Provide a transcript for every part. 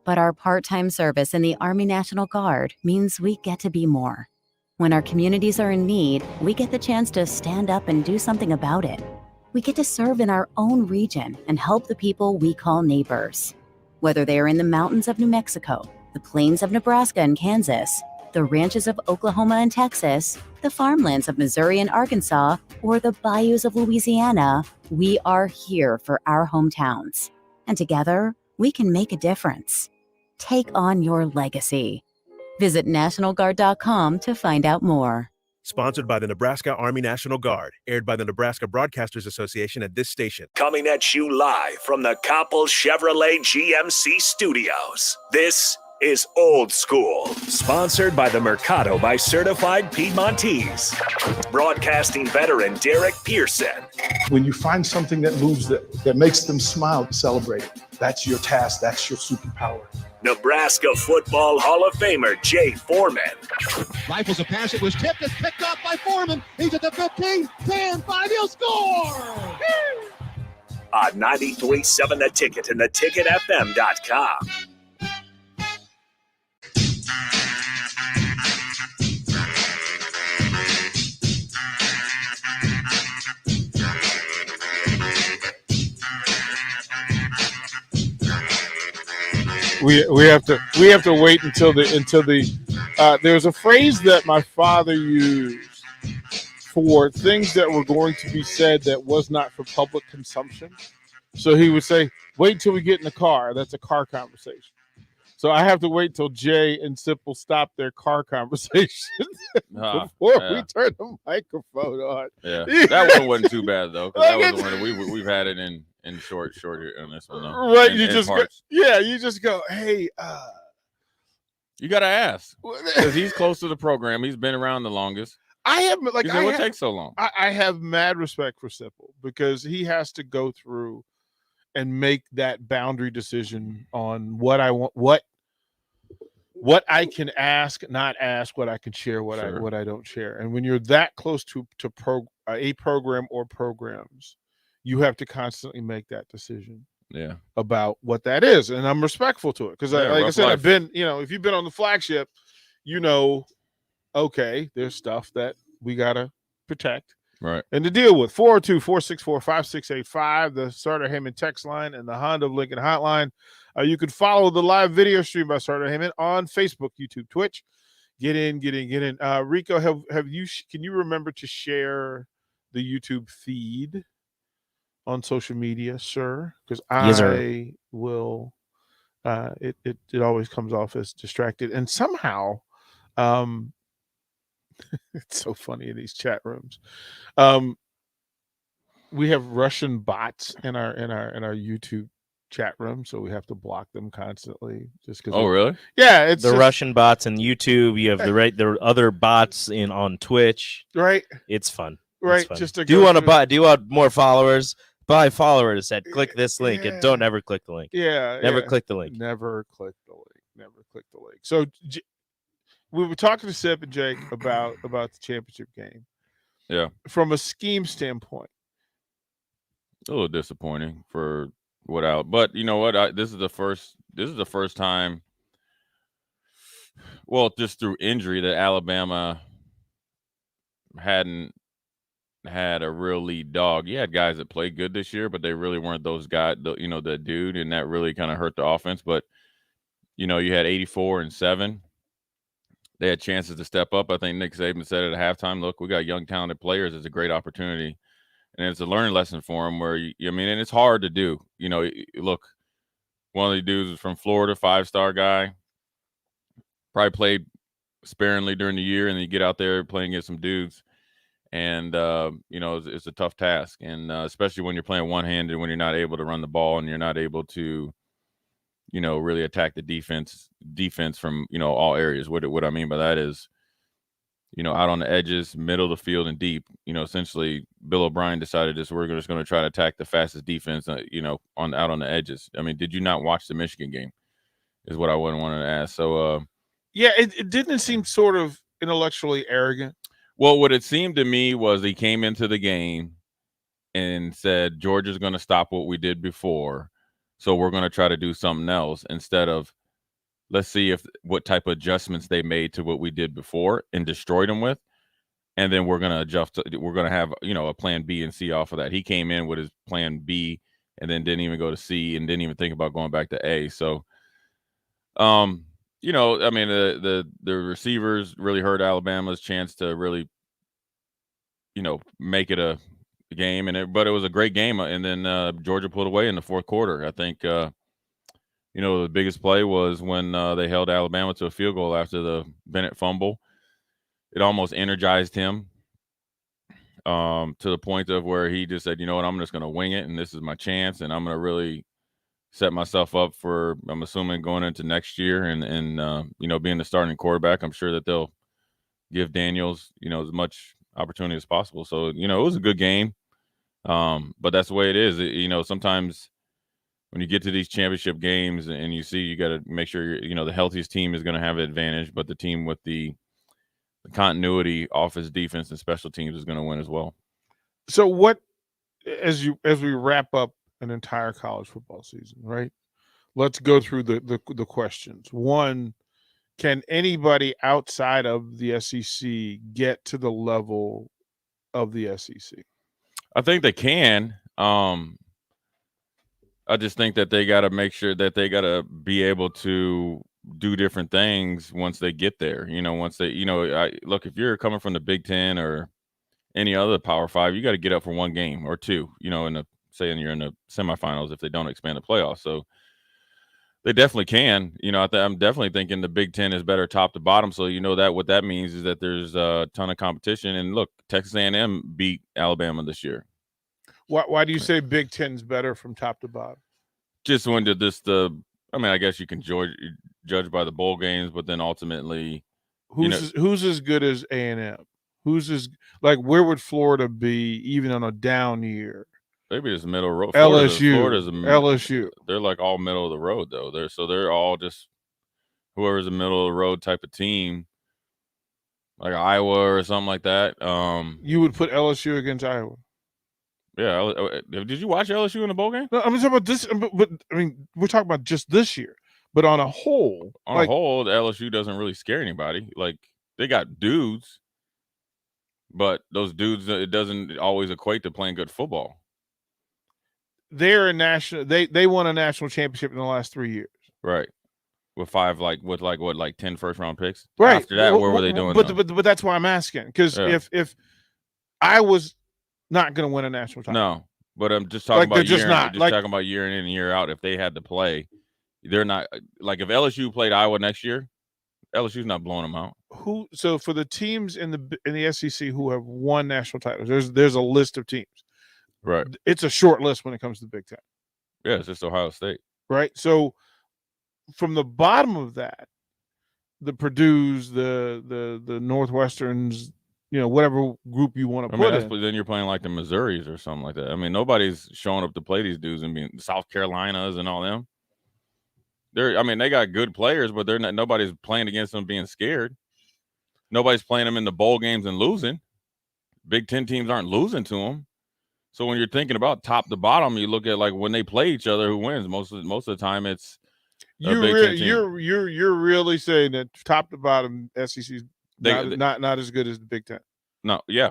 But our part-time service in the Army National Guard means we get to be more. When our communities are in need, we get the chance to stand up and do something about it. We get to serve in our own region and help the people we call neighbors. Whether they are in the mountains of New Mexico, the plains of Nebraska and Kansas, the ranches of Oklahoma and Texas, the farmlands of Missouri and Arkansas, or the bayous of Louisiana, we are here for our hometowns. And together, we can make a difference. Take on your legacy. Visit NationalGuard.com to find out more. Sponsored by the Nebraska Army National Guard. Aired by the Nebraska Broadcasters Association at this station. Coming at you live from the Koppel Chevrolet GMC studios. This is Old School. Sponsored by the Mercado by Certified Piedmontese. Broadcasting veteran Derek Pearson. When you find something that moves, that makes them smile, celebrate it. That's your task. That's your superpower. Nebraska Football Hall of Famer Jay Foreman. Rifles a pass. It was tipped. It's picked up by Foreman. He's at the 15, 10, 5. He'll score. On 93.7 The Ticket and theticketfm.com. We have to wait until the there's a phrase that my father used for things that were going to be said that was not for public consumption. So he would say, wait till we get in the car. That's a car conversation. So I have to wait till Jay and Sipple stop their car conversation before we turn the microphone on. Yeah, that one wasn't too bad though. That was the one we've had it in short on this one. Though. Right, you just go, hey, you got to ask because he's close to the program. He's been around the longest. What takes so long? I have mad respect for Sipple because he has to go through and make that boundary decision on what I want, what I can ask, not ask, what I can share, what I don't share. And when you're that close to a program or programs, you have to constantly make that decision. Yeah. About what that is, and I'm respectful to it because, like I said, I've been, if you've been on the flagship, okay, there's stuff that we gotta protect. Right. And to deal with 402-464-5685, the Starter Heyman text line and the Honda of Lincoln hotline. You can follow the live video stream by Starter Heyman on Facebook, YouTube, Twitch. Get in. Rico, can you remember to share the YouTube feed on social media, sir? Because I will. It always comes off as distracted, and somehow, it's so funny in these chat rooms. We have Russian bots in our YouTube chat room, so we have to block them constantly. Just because. Oh, really? Yeah, it's Russian bots in YouTube. You have there are other bots on Twitch. Right. It's fun. Right. It's fun. Just to do you want more followers? Buy followers. Click this link and don't ever click the link. Yeah. Never click the link. Never click the link. So we were talking to Sip and Jake about the championship game. Yeah. From a scheme standpoint, a little disappointing for but you know what? This is the first time. Well, just through injury that Alabama hadn't had a real lead dog. You had guys that played good this year, but they really weren't those guys. The dude, and that really kind of hurt the offense. But you had 84 and 7. They had chances to step up. I think Nick Saban said at halftime, look, we got young, talented players. It's a great opportunity. And it's a learning lesson for them where, and it's hard to do. Look, one of the dudes is from Florida, 5-star guy. Probably played sparingly during the year, and then you get out there playing against some dudes. And, it's a tough task. And especially when you're playing one-handed, when you're not able to run the ball and you're not able to, really attack the defense from, all areas. What I mean by that is, out on the edges, middle of the field and deep, essentially Bill O'Brien decided we're just going to try to attack the fastest defense, out on the edges. I mean, did you not watch the Michigan game is what I wanted to ask. So, yeah, it didn't seem sort of intellectually arrogant. Well, what it seemed to me was he came into the game and said, Georgia's going to stop what we did before. So we're going to try to do something else instead of let's see what type of adjustments they made to what we did before and destroyed them with. And then we're going to adjust. We're going to have, a plan B and C off of that. He came in with his plan B and then didn't even go to C and didn't even think about going back to A. So, I mean, the receivers really hurt Alabama's chance to really, make it a game. But it was a great game. And then Georgia pulled away in the fourth quarter. I think, the biggest play was when they held Alabama to a field goal after the Bennett fumble. It almost energized him to the point of where he just said, you know what, I'm just going to wing it, and this is my chance, and I'm going to really set myself up for, I'm assuming, going into next year and being the starting quarterback. I'm sure that they'll give Daniels, as much opportunity as possible. So, it was a good game, but that's the way it is. Sometimes when you get to these championship games and you see you got to make sure, the healthiest team is going to have an advantage, but the team with the continuity, offense, defense, and special teams is going to win as well. So what, as we wrap up an entire college football season, right? Let's go through the questions. One, can anybody outside of the SEC get to the level of the SEC? I think they can. I just think that they got to make sure that they got to be able to do different things once they get there. Once they, look, if you're coming from the Big Ten or any other Power Five, you got to get up for one game or two, you're in the semifinals if they don't expand the playoffs. So they definitely can. I'm definitely thinking the Big Ten is better top to bottom. So what that means is that there's a ton of competition. And look, Texas A&M beat Alabama this year. Why do you say Big Ten's better from top to bottom? Just when did this I guess you can judge by the bowl games, but then ultimately, who's as good as A&M? Where would Florida be even on a down year? Maybe it's middle of the road. LSU. They're like all middle of the road though. They're all just whoever's a middle of the road type of team, like Iowa or something like that. You would put LSU against Iowa. Yeah. Did you watch LSU in the bowl game? No, I'm talking about this. But I mean, we're talking about just this year. But on a whole, LSU doesn't really scare anybody. Like, they got dudes, but those dudes, it doesn't always equate to playing good football. They're a national. They won a national championship in the last 3 years, right? With 10 first-round picks. Right. After that, where were they doing? But that's why I'm asking, because if I was not going to win a national title, no. But I'm just talking about talking about year in and year out. If they had to play, they're not like if LSU played Iowa next year, LSU's not blowing them out. So for the teams in the SEC who have won national titles, there's a list of teams. Right. It's a short list when it comes to the Big Ten. Yeah, it's just Ohio State. Right. So from the bottom of that, the Purdue's, the Northwesterns, whatever group you want to put in. Then you're playing like the Missouris or something like that. I mean, nobody's showing up to play these dudes and being South Carolinas and all them. They got good players, but nobody's playing against them being scared. Nobody's playing them in the bowl games and losing. Big Ten teams aren't losing to them. So when you're thinking about top to bottom, you look at like when they play each other, who wins? Most of the time, it's you're really saying that top to bottom SEC's not as good as the Big Ten. No, yeah.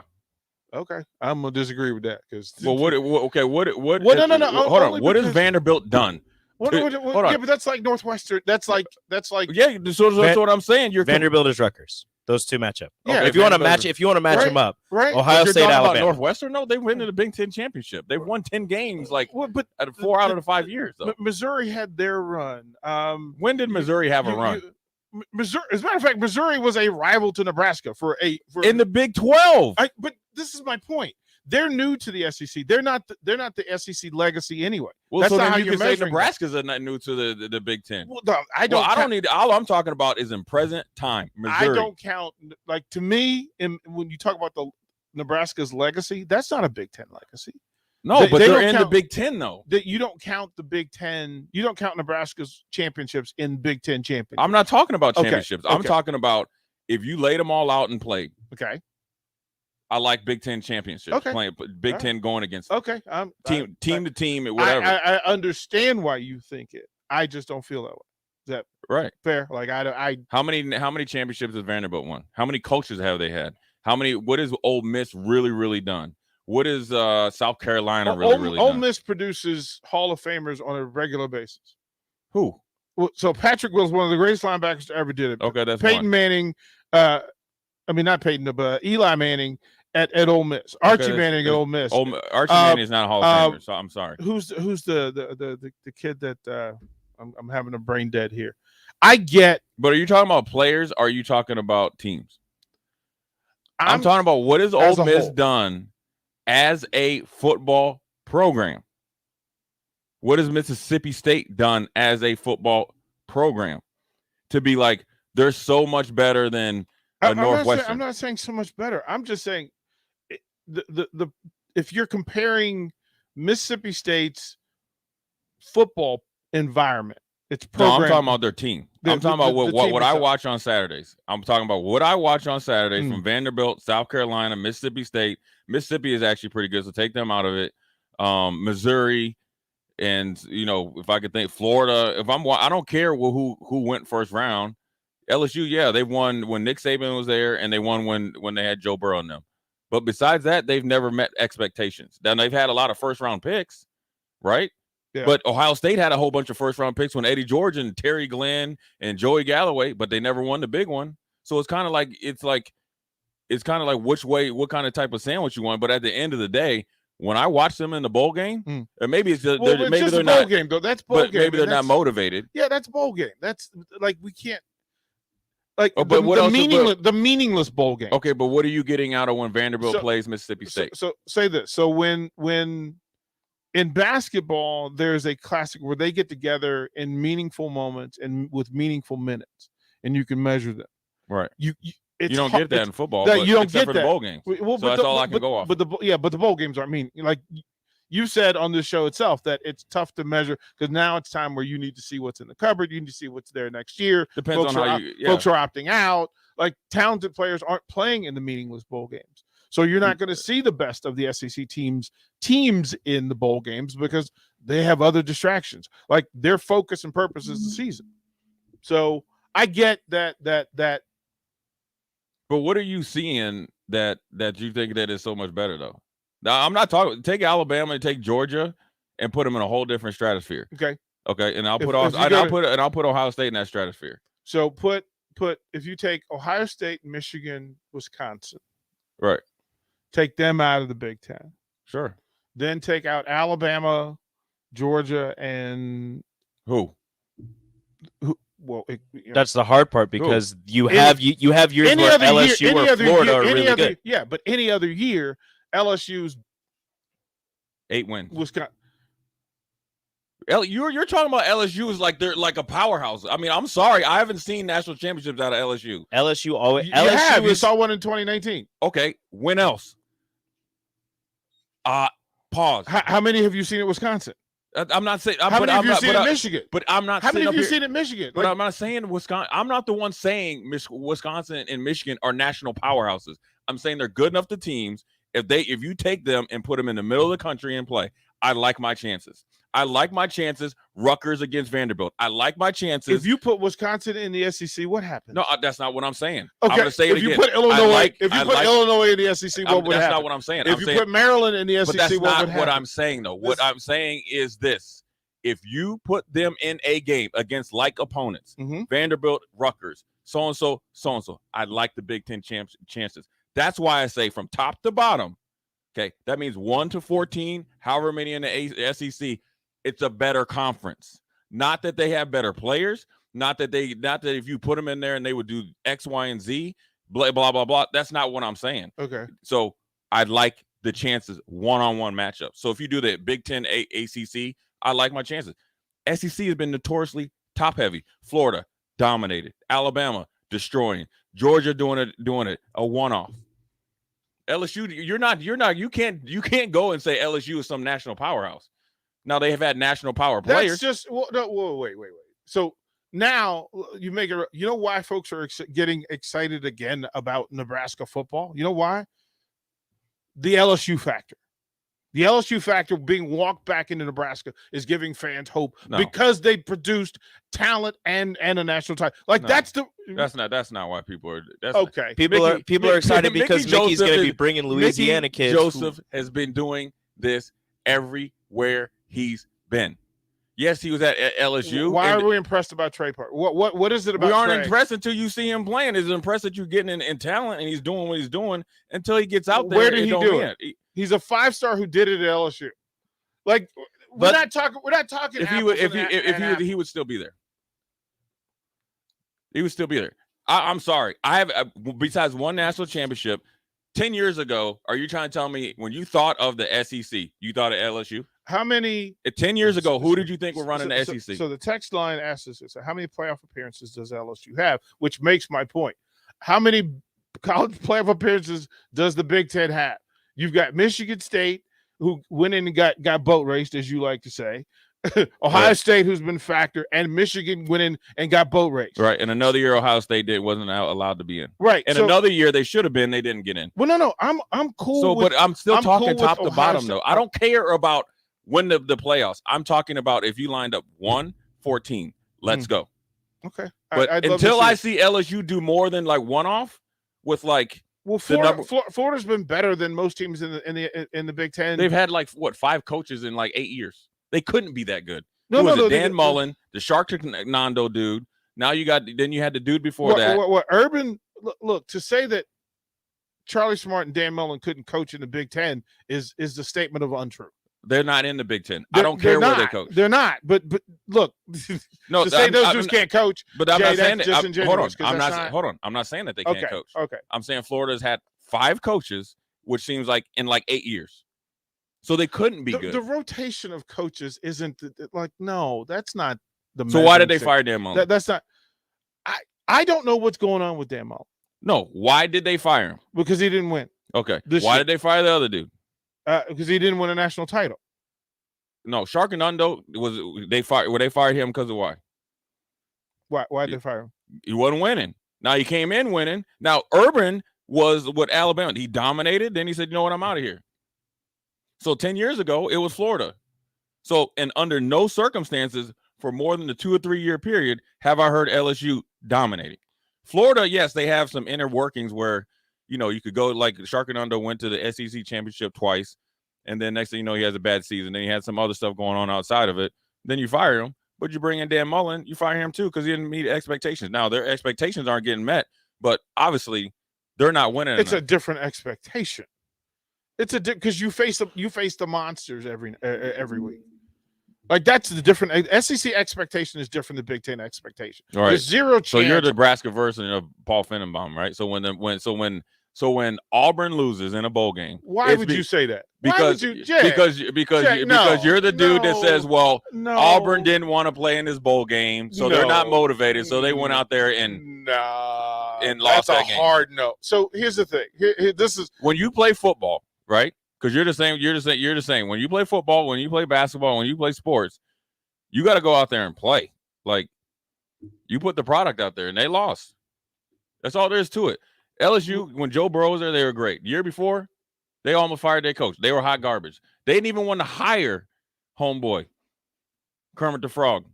Okay, I'm gonna disagree with that because. Well, what? No. Hold on. What has Vanderbilt done? Yeah, but that's like Northwestern. That's like. Yeah, that's what I'm saying. Vanderbilt is Rutgers. Those two match up. Yeah, okay, if you want to match them up, right? Ohio State, Alabama. About Northwestern, no, they win the Big Ten championship. They've won 10 games, but 4 out of the 5 years. Though. Missouri had their run. When did Missouri have a run? Missouri, as a matter of fact, Missouri was a rival to Nebraska in the Big 12. But this is my point. They're new to the SEC. They're not the SEC legacy anyway. Well, that's so not then how you you're can say measuring Nebraska's not new to the Big Ten. Well, no, I don't need. All I'm talking about is in present time. Missouri. I don't count. Like to me, when you talk about the Nebraska's legacy, that's not a Big Ten legacy. No, but they're in the Big Ten though. That you don't count the Big Ten. You don't count Nebraska's championships in Big Ten championships. I'm not talking about championships. Okay. I'm talking about if you laid them all out and played. Okay. I like Big Ten championships. Okay. Playing Big Ten going against okay. Team to team, whatever. I understand why you think it. I just don't feel that way. that Right. fair? Like I How many championships has Vanderbilt won? How many coaches have they had? What has Ole Miss really done? What is South Carolina really Ole done? Miss produces Hall of Famers on a regular basis. Who? Well, so Patrick Willis, one of the greatest linebackers to ever did it. Okay, that's Peyton one. Manning. I mean, not Peyton, but Eli Manning at Ole Miss. Archie Manning at Ole Miss. Archie Manning is not a Hall of Famer, so I'm sorry. Who's the kid that I'm having a brain dead here? I get. But are you talking about players? Or are you talking about teams? I'm talking about what has Ole Miss done as a football program. What has Mississippi State done as a football program to be like they're so much better than Northwestern? I'm not saying so much better. I'm just saying the if you're comparing Mississippi State's football environment, it's program. No, I'm talking about their team. I'm talking about what I watch on Saturdays. I'm talking about what I watch on Saturdays from Vanderbilt, South Carolina, Mississippi State. Mississippi is actually pretty good, so take them out of it. Missouri. And if I could think Florida, I don't care who went first round. LSU, yeah, they won when Nick Saban was there, and they won when they had Joe Burrow in them. But besides that, they've never met expectations. Now they've had a lot of first round picks, right? Yeah. But Ohio State had a whole bunch of first round picks when Eddie George and Terry Glenn and Joey Galloway, but they never won the big one. So it's kind of like which way, what kind of type of sandwich you want. But at the end of the day, when I watch them in the bowl game, and maybe it's just, maybe they're not bowl game though. That's bowl game. Maybe they're not motivated. Yeah, that's bowl game. That's like we can't like the meaningless bowl game. Okay, but what are you getting out of when Vanderbilt plays Mississippi State? So say this. So when in basketball, there's a classic where they get together in meaningful moments and with meaningful minutes, and you can measure them. Right. You don't get that in football. You don't get for that. The bowl games. Well, so that's all I can go off. But the bowl games aren't mean. Like you said on this show itself that it's tough to measure because now it's time where you need to see what's in the cupboard. You need to see what's there next year. Depends on how folks are opting out. Like talented players aren't playing in the meaningless bowl games. So you're not going to see the best of the SEC teams in the bowl games because they have other distractions. Like their focus and purpose is the season. So I get that. But what are you seeing that you think that is so much better though? Now I'm not talking. Take Alabama and take Georgia and put them in a whole different stratosphere. Okay, and I'll put I'll put Ohio State in that stratosphere. So put if you take Ohio State, Michigan, Wisconsin, right. Take them out of the Big Ten. Sure. Then take out Alabama, Georgia, and who? Well, that's the hard part because you have years where LSU or Florida are really good. Yeah, but any other year, LSU's 8 wins. Wisconsin. You're talking about LSU is like they're like a powerhouse. I mean, I'm sorry, I haven't seen national championships out of LSU. LSU always. You saw one in 2019. Okay, when else? Pause. How many have you seen at Wisconsin? I'm not saying. How many have you seen in Michigan? But I'm not. How many have you seen in Michigan? But I'm not saying Wisconsin. I'm not the one saying Wisconsin and Michigan are national powerhouses. I'm saying they're good enough to teams. If you take them and put them in the middle of the country and play, I like my chances. Rutgers against Vanderbilt. I like my chances. If you put Wisconsin in the SEC, what happens? No, that's not what I'm saying. Okay. I'm going to say it again. If you put Illinois in the SEC, what would happen? That's not what I'm saying. If you put Maryland in the SEC, what would happen? But that's not what I'm saying, though. What I'm saying is this. If you put them in a game against like opponents, Vanderbilt, Rutgers, so-and-so, I like the Big Ten chances. That's why I say from top to bottom, okay, that means 1 to 14, however many in the SEC, it's a better conference. Not that they have better players, not that if you put them in there and they would do X, Y, and Z, blah, blah, blah, blah. That's not what I'm saying. Okay. So I'd like the chances one-on-one matchup. So if you do the Big Ten ACC, I like my chances. SEC has been notoriously top-heavy. Florida, dominated. Alabama, destroying. Georgia doing it, a one-off. LSU, you can't go and say LSU is some national powerhouse. Now they have had national power players. That's just wait. So now you make it. You know why folks are getting excited again about Nebraska football? You know why? The LSU factor. The LSU factor being walked back into Nebraska is giving fans hope No. because they produced talent and a national title. Like No. that's not why people are. That's okay. People are excited because Mickey's going to be bringing Louisiana Mickey kids. Joseph has been doing this everywhere he's been. Yes, he was at LSU. Why are we impressed about Trey Parker? What is it about? We aren't Trey? impressed until you see him playing. It's impressed that you're getting in talent and he's doing what he's doing until he gets out there. Where did he do it? He's a 5-star who did it at LSU. Like we're not talking. If he would still be there. He would still be there. I'm sorry. I have besides one national championship. 10 years ago, are you trying to tell me when you thought of the SEC, you thought of LSU? How many? 10 years ago, who did you think were running the SEC? So the text line asks us, how many playoff appearances does LSU have? Which makes my point. How many college playoff appearances does the Big Ten have? You've got Michigan State, who went in and got boat raced, as you like to say. Ohio State, who's been factor, and Michigan went in and got boat raced. Right, and another year Ohio State wasn't allowed to be in. Right, and another year they should have been. They didn't get in. Well, no, I'm cool. So, with, but I'm still talking cool top to bottom State. though. I don't care about when the playoffs. I'm talking about if you lined up 1-14. Let's go. Okay, but until I see LSU do more than like one off with like. Well, Florida's been better than most teams in the Big Ten. They've had like 5 coaches in like 8 years. They couldn't be that good. Dan Mullen, the Shark Nando dude. Now you had the dude before that. Urban look to say that Charlie Smart and Dan Mullen couldn't coach in the Big Ten is the statement of untrue. They're not in the Big Ten. I don't care where they coach. They're not. But look, no, to say those dudes can't coach. But I'm not saying that. Hold on. I'm not saying that they can't coach. Okay. I'm saying Florida's had 5 coaches, which seems like in like 8 years. So they couldn't be good. The rotation of coaches isn't no, that's not the. So why did they fire Dan Mullen? That's not. I don't know what's going on with Dan Mullen. No, why did they fire him? Because he didn't win. Okay. Why did they fire the other dude? Because he didn't win a national title. No, Sharknado they fired him because of why? Why did they fire him? He wasn't winning. Now he came in winning. Now Urban was with Alabama. He dominated. Then he said, "You know what? I'm out of here." So 10 years ago, it was Florida. So, and under no circumstances for more than a 2 or 3 year period have I heard LSU dominating. Florida, yes, they have some inner workings where, you could go like Sharknado went to the SEC championship twice. And then next thing you know, he has a bad season. Then he had some other stuff going on outside of it. Then you fire him. But you bring in Dan Mullen, you fire him too because he didn't meet expectations. Now, their expectations aren't getting met. But obviously, they're not winning. It's a different expectation. It's because you face the monsters every week. Like that's the different SEC expectation is different than Big Ten expectation. All right. There's zero chance. So you're the Nebraska version of Paul Finnenbaum, right? So when Auburn loses in a bowl game, why would you say that? Because you're the dude that says, well, Auburn didn't want to play in this bowl game, so they're not motivated, so they went out there and lost that game. That's a hard no. So here's the thing. This is when you play football, right? Because you're the same. When you play football, when you play basketball, when you play sports, you got to go out there and play. Like you put the product out there, and they lost. That's all there is to it. LSU, when Joe Burrow was there, they were great. The year before, they almost fired their coach. They were hot garbage. They didn't even want to hire homeboy Kermit the Frog.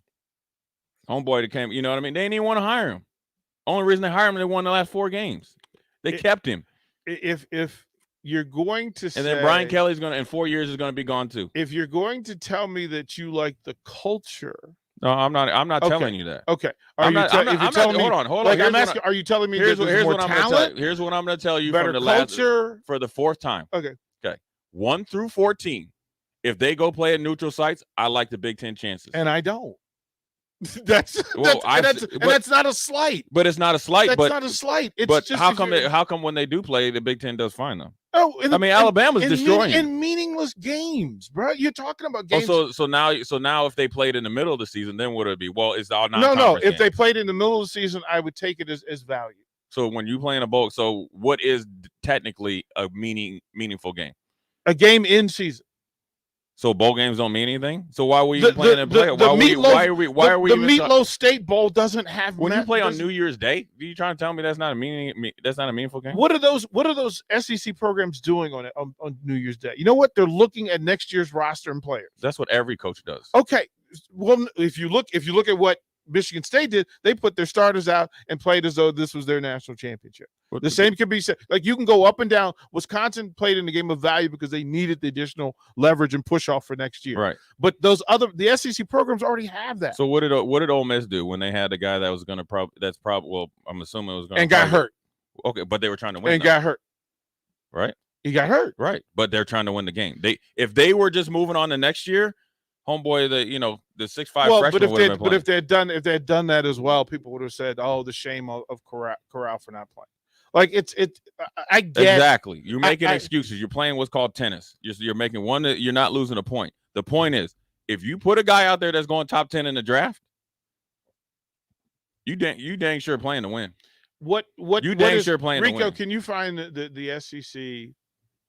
Homeboy that came, you know what I mean? They didn't even want to hire him. Only reason they hired him, they won the last 4 games. They kept him. If you're going to say, and then Brian Kelly's going to, in 4 years, is going to be gone too. If you're going to tell me that you like the culture, no, I'm not telling you that. Okay, hold on. Like I'm asking, are you telling me there's more talent? Here's what I'm going to tell you better from the culture for the 4th time. Okay. 1 through 14. If they go play at neutral sites, I like the Big Ten chances. And I don't. That's not a slight. But it's not a slight. That's not a slight. It's but just how come when they do play, the Big Ten does fine though? Oh, Alabama's destroying in meaningless games, bro. You're talking about games. Oh, so now if they played in the middle of the season, then what would it be? Well, it's all no. If they played in the middle of the season, I would take it as value. So when you play in a bowl, so what is technically a meaningful game? A game in season. So bowl games don't mean anything. So why were you playing in play? Why are we the even Meatloaf State Bowl doesn't have when you play on New Year's Day? Are you trying to tell me that's not a meaningful game? What are those SEC programs doing on New Year's Day? You know what? They're looking at next year's roster and players. That's what every coach does. Okay. Well, if you look at what Michigan State did, they put their starters out and played as though this was their national championship. The same can be said. Like, you can go up and down. Wisconsin played in the game of value because they needed the additional leverage and push off for next year. Right. But the SEC programs already have that. So what did Ole Miss do when they had a guy that was going to I'm assuming it was going to and got hurt. Okay, but they were trying to win. And got hurt. Right. He got hurt. Right. But they're trying to win the game. If they were just moving on to next year, homeboy, the 6'5" freshman would have been playing. But if they had done that as well, people would have said, "Oh, the shame of Corral for not playing." Like I get exactly. You're making excuses. You're playing what's called tennis. You're making one that you're not losing a point. The point is, if you put a guy out there that's going top 10 in the draft, you dang sure playing to win. What sure playing Rico, to win. can you find the SEC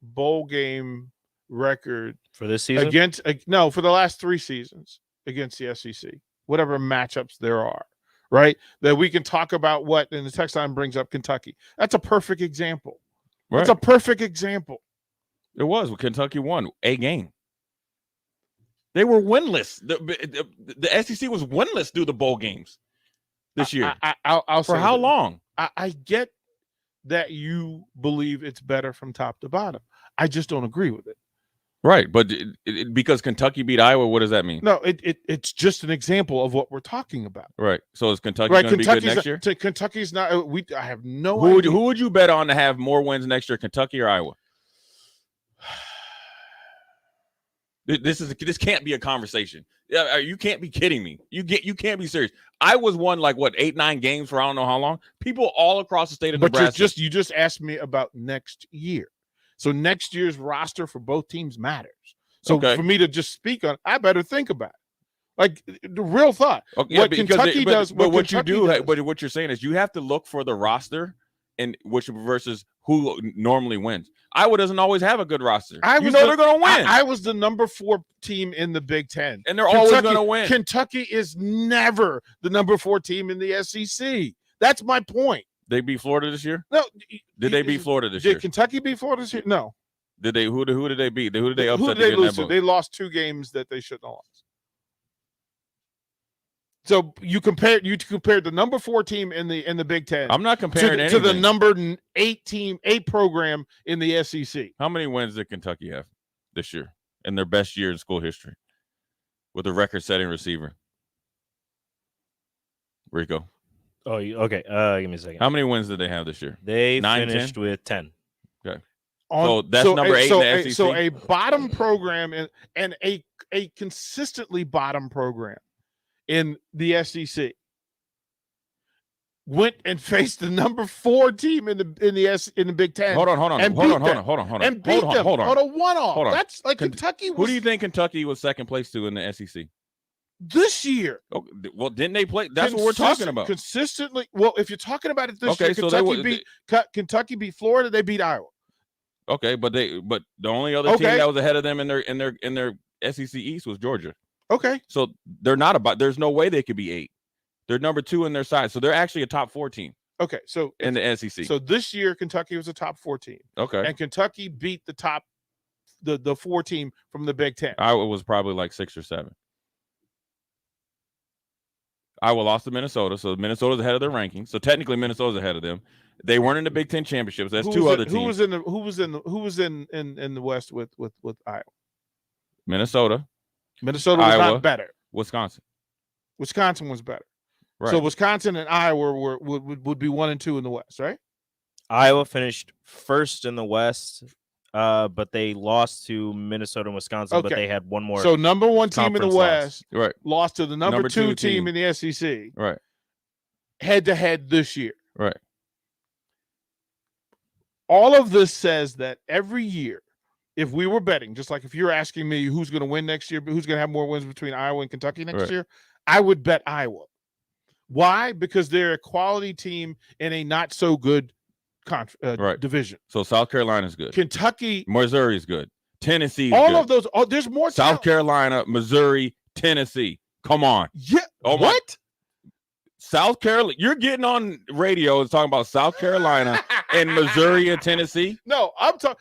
bowl game record for this season? For the last 3 seasons against the SEC, whatever matchups there are, right? That we can talk about and the text line brings up Kentucky. That's a perfect example. Right. That's a perfect example. It was. Kentucky won a game. They were winless. The SEC was winless through the bowl games this year. I'll for say how that. long? I get that you believe it's better from top to bottom. I just don't agree with it. Right, but because Kentucky beat Iowa, what does that mean? No, it's just an example of what we're talking about. Right. So is Kentucky going to be good next year? Kentucky's not. I have no idea. Who would you bet on to have more wins next year, Kentucky or Iowa? This can't be a conversation. You can't be kidding me. You can't be serious. Iowa's won 8-9 games for I don't know how long. People all across the state of Nebraska. But you just asked me about next year. So next year's roster for both teams matters. So for me to just speak on, I better think about it. The real thought. Okay, what Kentucky does. But what you're saying is you have to look for the roster and versus who normally wins. Iowa doesn't always have a good roster. They're going to win. I was the number 4 team in the Big Ten. And they're always going to win. Kentucky is never the number 4 team in the SEC. That's my point. They beat Florida this year? No. Did they beat Florida this year? Did Kentucky beat Florida this year? No. Did they? Who did they beat? Who did they upset? Who did they lose to? They lost 2 games that they shouldn't have lost. So you compared the number 4 team in the Big Ten. I'm not comparing to the number 8 program in the SEC. How many wins did Kentucky have this year in their best year in school history with a record-setting receiver? Rico. Oh, okay. Give me a second. How many wins did they have this year? They 9, finished 10? with 10. Okay. So that's number 8 in the SEC. So a bottom program and a consistently bottom program in the SEC went and faced the number 4 team in the Big Ten. Hold on. And beat them on a one-off. Hold on. That's Kentucky. Who do you think Kentucky was second place to in the SEC? This year. Oh, well, didn't they play? That's what we're talking about. Consistently. Well, if you're talking about it this year, Kentucky beat Florida. They beat Iowa. Okay, but the only other team that was ahead of them in their SEC East was Georgia. Okay. So they're not about. There's no way they could be 8. They're number 2 in their side, so they're actually a top 4 team. Okay, so in the SEC. So this year, Kentucky was a top 4 team. Okay, and Kentucky beat the 4 team from the Big Ten. Iowa was probably 6 or 7. Iowa lost to Minnesota, so Minnesota's ahead of their ranking. So technically, Minnesota's ahead of them. They weren't in the Big Ten championships. That's 2 other teams. Who was in the West with Iowa? Minnesota. Minnesota was not better. Wisconsin was better. Right. So Wisconsin and Iowa would be 1 and 2 in the West, right? Iowa finished first in the West, but they lost to Minnesota and Wisconsin. Okay. But they had one more. So number 1 team in the West, right, lost to the number 2 team in the SEC, right, head to head this year, right. All of this says that every year, if we were betting, just like if you're asking me who's going to win next year, but who's going to have more wins between Iowa and Kentucky next year, I would bet Iowa. Why? Because they're a quality team in a not so good division. So South Carolina's good. Kentucky, Missouri's good. Tennessee. All of those. Oh, there's more. South Carolina, Missouri, Tennessee. Come on. Yeah. Oh, what? South Carolina. You're getting on radio and talking about South Carolina and Missouri and Tennessee. No, I'm talking.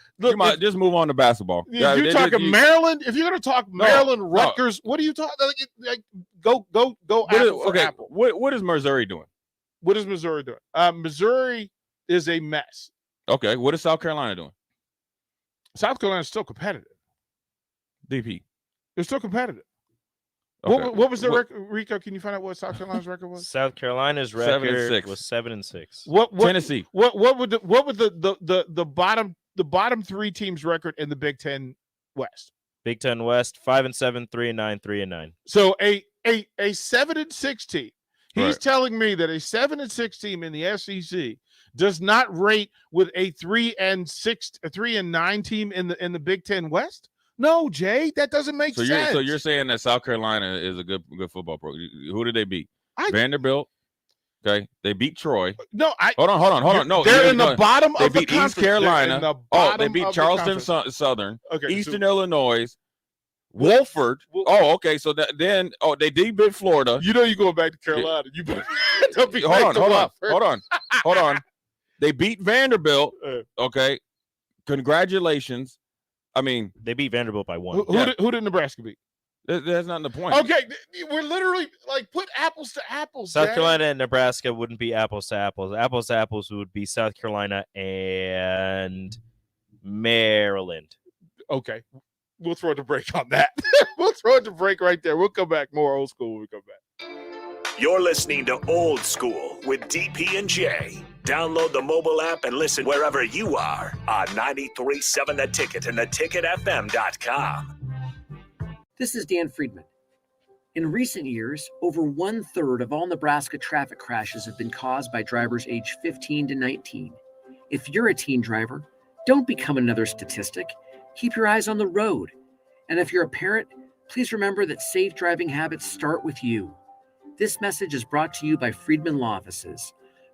Just move on to basketball. You're talking Maryland. If you're going to talk Maryland, Rutgers, what are you talking? Like, go. Apple. What is Missouri doing? What is Missouri doing? Missouri is a mess. Okay. What is South Carolina doing? South Carolina is still competitive. DP. They're still competitive. Okay. What was the record, Rico? Can you find out what South Carolina's record was? South Carolina's record was 7-6. What Tennessee? What would the bottom three teams' record in the Big Ten West? Big Ten West 5-7, 3-9, 3-9. So a 7-6 team. He's Right. telling me that a 7-6 team in the SEC does not rate with a 3-9 team in the Big Ten West. No, Jay, that doesn't make sense. So you're saying that South Carolina is a good football program. Who did they beat? Vanderbilt. Okay, they beat Troy. No, hold on. No, they're in the bottom of the conference. They beat East Carolina. They beat Charleston Southern. Okay, Eastern Illinois. Wolford. Oh, okay. So then they did beat Florida. You know you're going back to Carolina. You better don't be hold on. They beat Vanderbilt. Okay. Congratulations. I mean, they beat Vanderbilt by 1. Who did Nebraska beat? That's not the point. Okay, we're literally like put apples to apples. South Carolina and Nebraska wouldn't be apples to apples. Apples to apples would be South Carolina and Maryland. Okay, we'll throw the break on that. We'll throw the break right there. We'll come back more old school when we come back. You're listening to Old School with DP and J. Download the mobile app and listen wherever you are on 93.7 The Ticket and theticketfm.com. This is Dan Friedman. In recent years, over 1/3 of all Nebraska traffic crashes have been caused by drivers aged 15 to 19. If you're a teen driver, don't become another statistic. Keep your eyes on the road. And if you're a parent, please remember that safe driving habits start with you. This message is brought to you by Friedman Law Offices.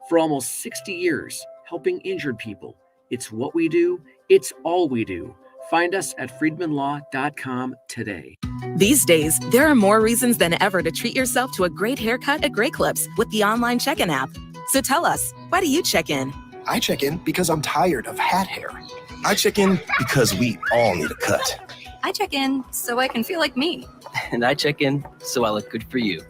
For almost 60 years, helping injured people. It's what we do. It's all we do. Find us at friedmanlaw.com today. These days, there are more reasons than ever to treat yourself to a great haircut at Great Clips with the online check-in app. So tell us, why do you check in? I check in because I'm tired of hat hair. I check in because we all need a cut. I check in so I can feel like me. And I check in so I look good for you.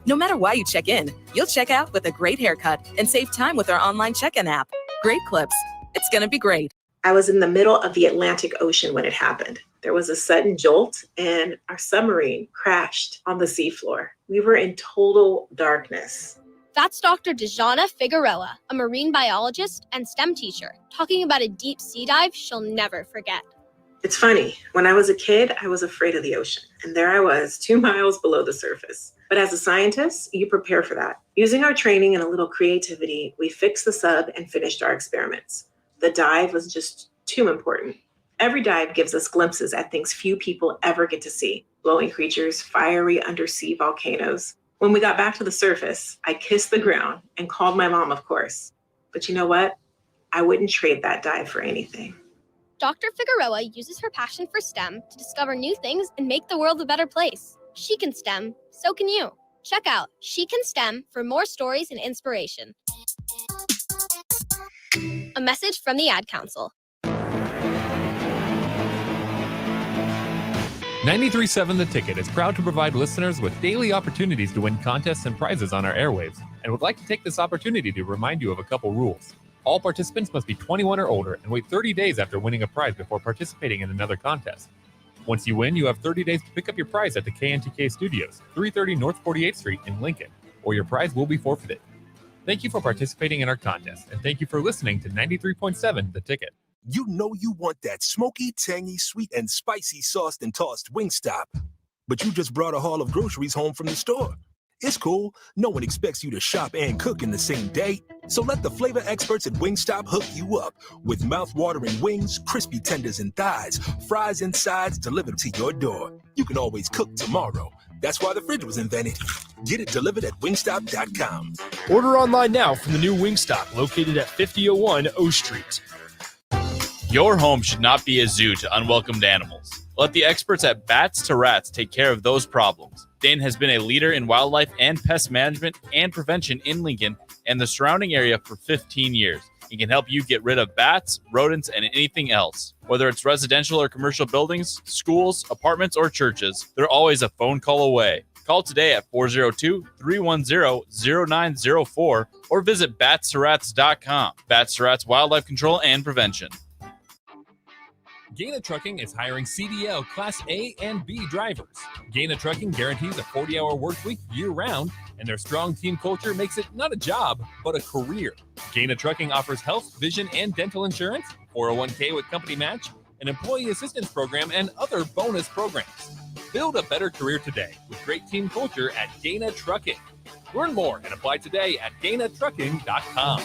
No matter why you check in, you'll check out with a great haircut and save time with our online check-in app. Great Clips. It's going to be great. I was in the middle of the Atlantic Ocean when it happened. There was a sudden jolt and our submarine crashed on the seafloor. We were in total darkness. That's Dr. Dejana Figueroa, a marine biologist and STEM teacher, talking about a deep sea dive she'll never forget. It's funny, when I was a kid, I was afraid of the ocean. And there I was, 2 miles below the surface. But as a scientist, you prepare for that. Using our training and a little creativity, we fixed the sub and finished our experiments. The dive was just too important. Every dive gives us glimpses at things few people ever get to see. Glowing creatures, fiery undersea volcanoes. When we got back to the surface, I kissed the ground and called my mom, of course. But you know what? I wouldn't trade that dive for anything. Dr. Figueroa uses her passion for STEM to discover new things and make the world a better place. She can STEM, so can you. Check out She Can STEM for more stories and inspiration. A message from the Ad Council. 93.7 The Ticket is proud to provide listeners with daily opportunities to win contests and prizes on our airwaves, and would like to take this opportunity to remind you of a couple rules. All participants must be 21 or older and wait 30 days after winning a prize before participating in another contest. Once you win, you have 30 days to pick up your prize at the KNTK Studios, 330 North 48th Street in Lincoln, or your prize will be forfeited. Thank you for participating in our contest, and thank you for listening to 93.7 The Ticket. You know you want that smoky, tangy, sweet, and spicy sauced and tossed Wingstop. But you just brought a haul of groceries home from the store. It's cool. No one expects you to shop and cook in the same day. So let the flavor experts at Wingstop hook you up with mouth-watering wings, crispy tenders and thighs, fries and sides delivered to your door. You can always cook tomorrow. That's why the fridge was invented. Get it delivered at wingstop.com. Order online now from the new Wingstop located at 5001 O Street. Your home should not be a zoo to unwelcomed animals. Let the experts at Bats to Rats take care of those problems. Dane has been a leader in wildlife and pest management and prevention in Lincoln and the surrounding area for 15 years. He can help you get rid of bats, rodents, and anything else. Whether it's residential or commercial buildings, schools, apartments, or churches, they're always a phone call away. Call today at 402-310-0904 or visit batsterats.com. Bats to Rats Wildlife Control and Prevention. Gaina Trucking is hiring CDL Class A and B drivers. Gaina Trucking guarantees a 40-hour work week year-round, and their strong team culture makes it not a job, but a career. Gaina Trucking offers health, vision, and dental insurance, 401k with company match, an employee assistance program, and other bonus programs. Build a better career today with great team culture at Gaina Trucking. Learn more and apply today at GainaTrucking.com.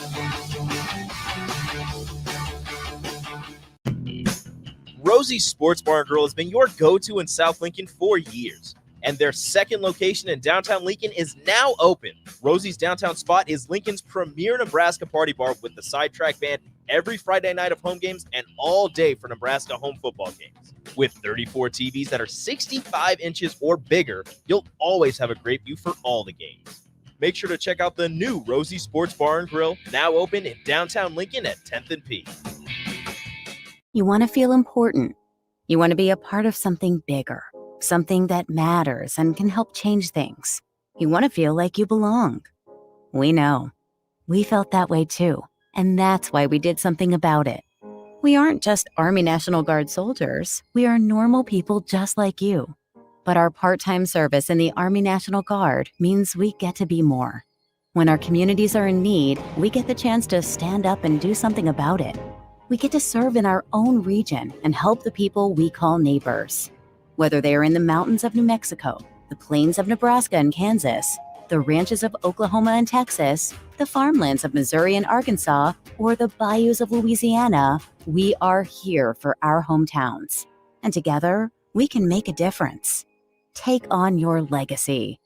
Rosie's Sports Bar and Grill has been your go-to in South Lincoln for years, and their second location in downtown Lincoln is now open. Rosie's downtown spot is Lincoln's premier Nebraska party bar with the sidetrack band every Friday night of home games and all day for Nebraska home football games. With 34 TVs that are 65 inches or bigger, you'll always have a great view for all the games. Make sure to check out the new Rosie Sports Bar and Grill, now open in downtown Lincoln at 10th and P. You want to feel important. You want to be a part of something bigger, something that matters and can help change things. You want to feel like you belong. We know. We felt that way too, and that's why we did something about it. We aren't just Army National Guard soldiers. We are normal people just like you. But our part-time service in the Army National Guard means we get to be more. When our communities are in need, we get the chance to stand up and do something about it. We get to serve in our own region and help the people we call neighbors. Whether they are in the mountains of New Mexico, the plains of Nebraska and Kansas, the ranches of Oklahoma and Texas, the farmlands of Missouri and Arkansas, or the bayous of Louisiana, we are here for our hometowns. And together, we can make a difference. Take on your legacy.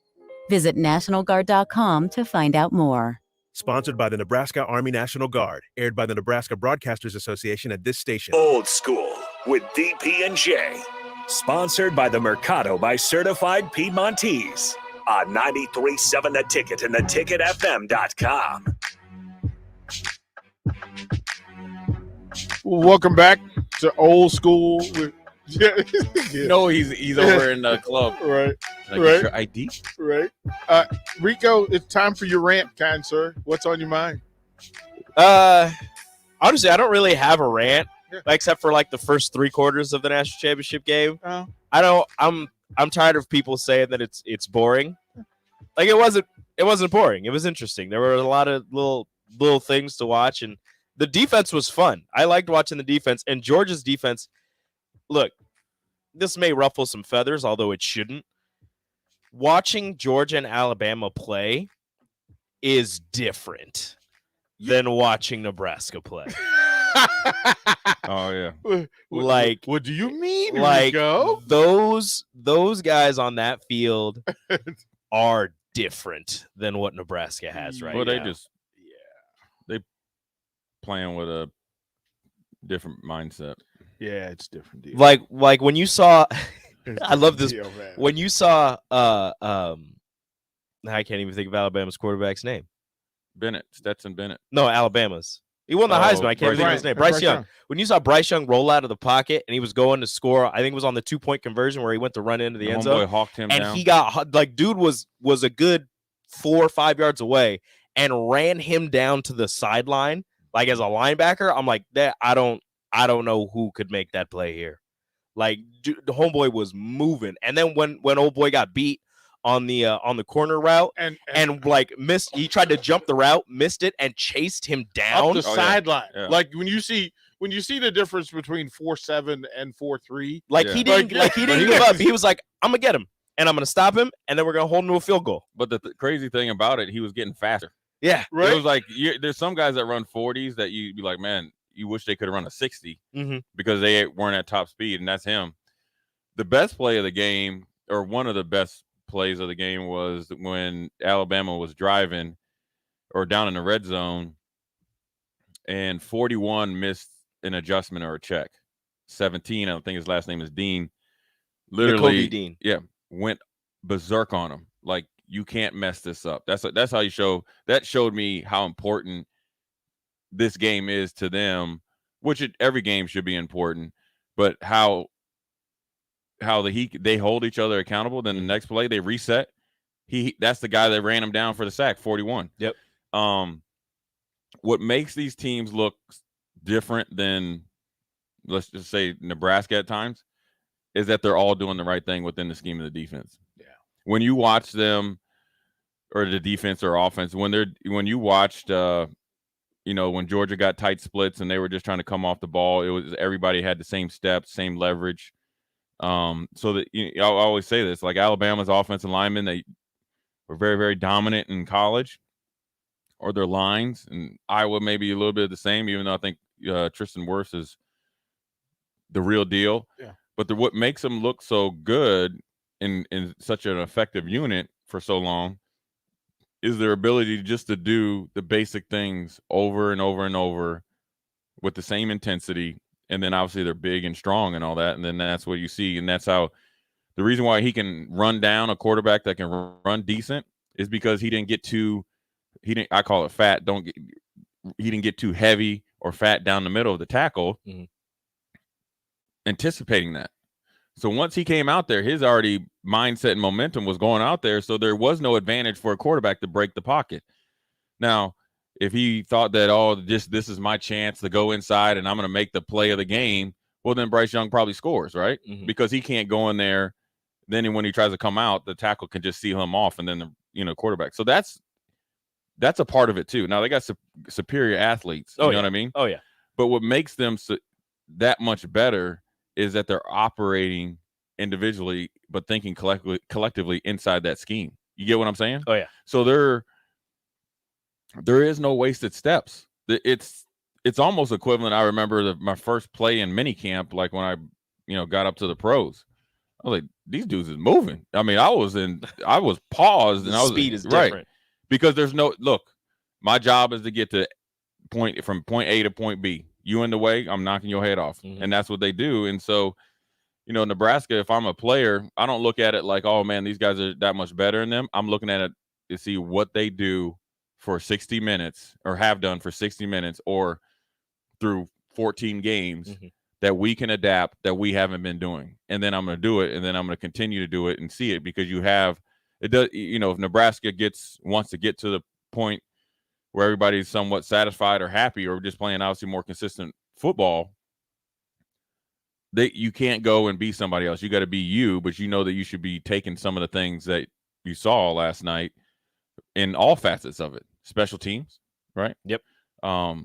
Visit NationalGuard.com to find out more. Sponsored by the Nebraska Army National Guard, aired by the Nebraska Broadcasters Association at this station. Old School with DP&J. Sponsored by the Mercado by Certified Piedmontese on 93.7 The Ticket and theticketfm.com. Welcome back to Old School. No, he's over in the club. Right. Can I get your ID? Right. Rico, it's time for your rant, kind sir. What's on your mind? Honestly, I don't really have a rant, except for like the first 3 quarters of the national championship game. Oh. I'm tired of people saying that it's boring. Like it wasn't boring. It was interesting. There were a lot of little things to watch, and the defense was fun. I liked watching the defense, and Georgia's defense. Look, this may ruffle some feathers, although it shouldn't. Watching Georgia and Alabama play is different than watching Nebraska play. Oh yeah. Like, what do you mean? Like Rico? those guys on that field are different than what Nebraska has right now. Well, they playing with a different mindset. Yeah, it's different deal. Like when you saw I love this deal, man. when you saw I can't even think of Alabama's quarterback's name. Stetson Bennett. No, Alabama's. He won the Heisman. I can't think of his name. Bryce Young. When you saw Bryce Young roll out of the pocket and he was going to score, I think it was on the 2-point conversion where he went to run into the end zone. Homeboy hawked him and down. he got like dude was a good 4 or 5 yards away and ran him down to the sideline like as a linebacker. I'm like, that I don't know who could make that play here. Like the homeboy was moving, and then when old boy got beat on the corner route and like missed, he tried to jump the route, missed it, and chased him down up the sideline. Yeah. Like when you see the difference between 4.7 and 4.3, like he didn't give up. He was like, I'm gonna get him, and I'm gonna stop him, and then we're gonna hold him to a field goal. But the crazy thing about it, he was getting faster. Yeah, right. It was like there's some guys that run 40s that you'd be like, man, you wish they could run a 60 because they weren't at top speed, and that's him. The best play of the game, or one of the best plays of the game, was when Alabama was driving or down in the red zone, and 41 missed an adjustment or a check. 17, I don't think his last name is Dean. Literally, Dean. Yeah, went berserk on him. Like, you can't mess this up. That's how you show. That showed me how important this game is to them, which every game should be important, but how they hold each other accountable. Then the next play they reset. That's the guy that ran him down for the sack, 41. Yep. What makes these teams look different than, let's just say, Nebraska at times, is that they're all doing the right thing within the scheme of the defense. Yeah. When you watch them, or the defense or offense, when you watched, when Georgia got tight splits and they were just trying to come off the ball, it was everybody had the same steps, same leverage. So that I always say this, like Alabama's offensive linemen, they were very, very dominant in college, or their lines, and Iowa maybe a little bit of the same, even though I think Tristan Wirfs is the real deal. Yeah. But what makes them look so good in such an effective unit for so long is their ability just to do the basic things over and over and over with the same intensity. And then obviously they're big and strong and all that. And then that's what you see. And that's how the reason why he can run down a quarterback that can run decent is because I call it fat. He didn't get too heavy or fat down the middle of the tackle, anticipating that. So once he came out there, his already mindset and momentum was going out there. So there was no advantage for a quarterback to break the pocket. Now, if he thought that, this is my chance to go inside and I'm going to make the play of the game, well, then Bryce Young probably scores, right? Because he can't go in there. Then when he tries to come out, the tackle can just seal him off, and then the quarterback. So that's a part of it too. Now they got superior athletes. You know what I mean? Oh yeah. But what makes them that much better is that they're operating individually, but thinking collectively inside that scheme. You get what I'm saying? Oh yeah. So there is no wasted steps. It's almost equivalent. I remember my first play in minicamp, like when I, got up to the pros. I was like, these dudes is moving. I mean, I was paused, and speed is different. Right, because there's no look. My job is to get from point A to point B. You in the way, I'm knocking your head off, and that's what they do. And so, Nebraska, if I'm a player, I don't look at it like, oh man, these guys are that much better than them. I'm looking at it to see what they do for 60 minutes, or have done for 60 minutes, or through 14 games that we can adapt, that we haven't been doing. And then I'm going to do it, and then I'm going to continue to do it and see it, because if Nebraska wants to get to the point where everybody's somewhat satisfied or happy, or just playing obviously more consistent football, you can't go and be somebody else. You got to be you, but you know that you should be taking some of the things that you saw last night in all facets of it. Special teams, right? Yep. Heck,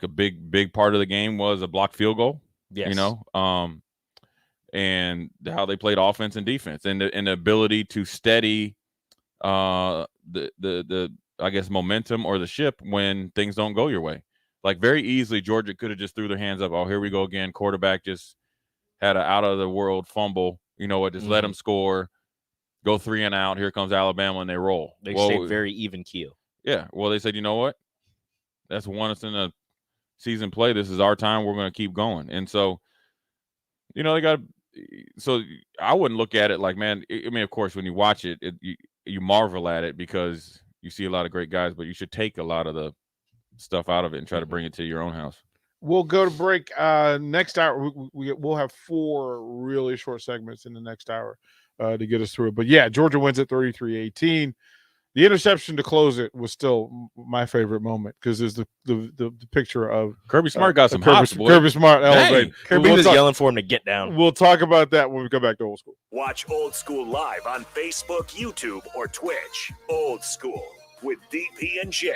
a big part of the game was a blocked field goal. Yes. And how they played offense and defense, and the ability to steady the I guess momentum or the ship when things don't go your way. Like, very easily Georgia could have just threw their hands up. Oh, here we go again. Quarterback just had an out of the world fumble. You know what? Just let them score. Go 3 and out. Here comes Alabama, and they roll. They stay very even keel. Yeah. Well, they said, you know what? That's one us in a season play. This is our time. We're going to keep going. And so, they got. So I wouldn't look at it like, man. I mean, of course, when you watch it, you marvel at it because you see a lot of great guys, but you should take a lot of the stuff out of it and try to bring it to your own house. We'll go to break. Next hour, we'll have 4 really short segments in the next hour to get us through it. But yeah, Georgia wins at 33-18. The interception to close it was still my favorite moment, because there's the picture of Kirby Smart got some hops, boy. Kirby Smart elevated. Kirby was yelling for him to get down. We'll talk about that when we come back to Old School. Watch Old School live on Facebook, YouTube, or Twitch. Old School with DP and J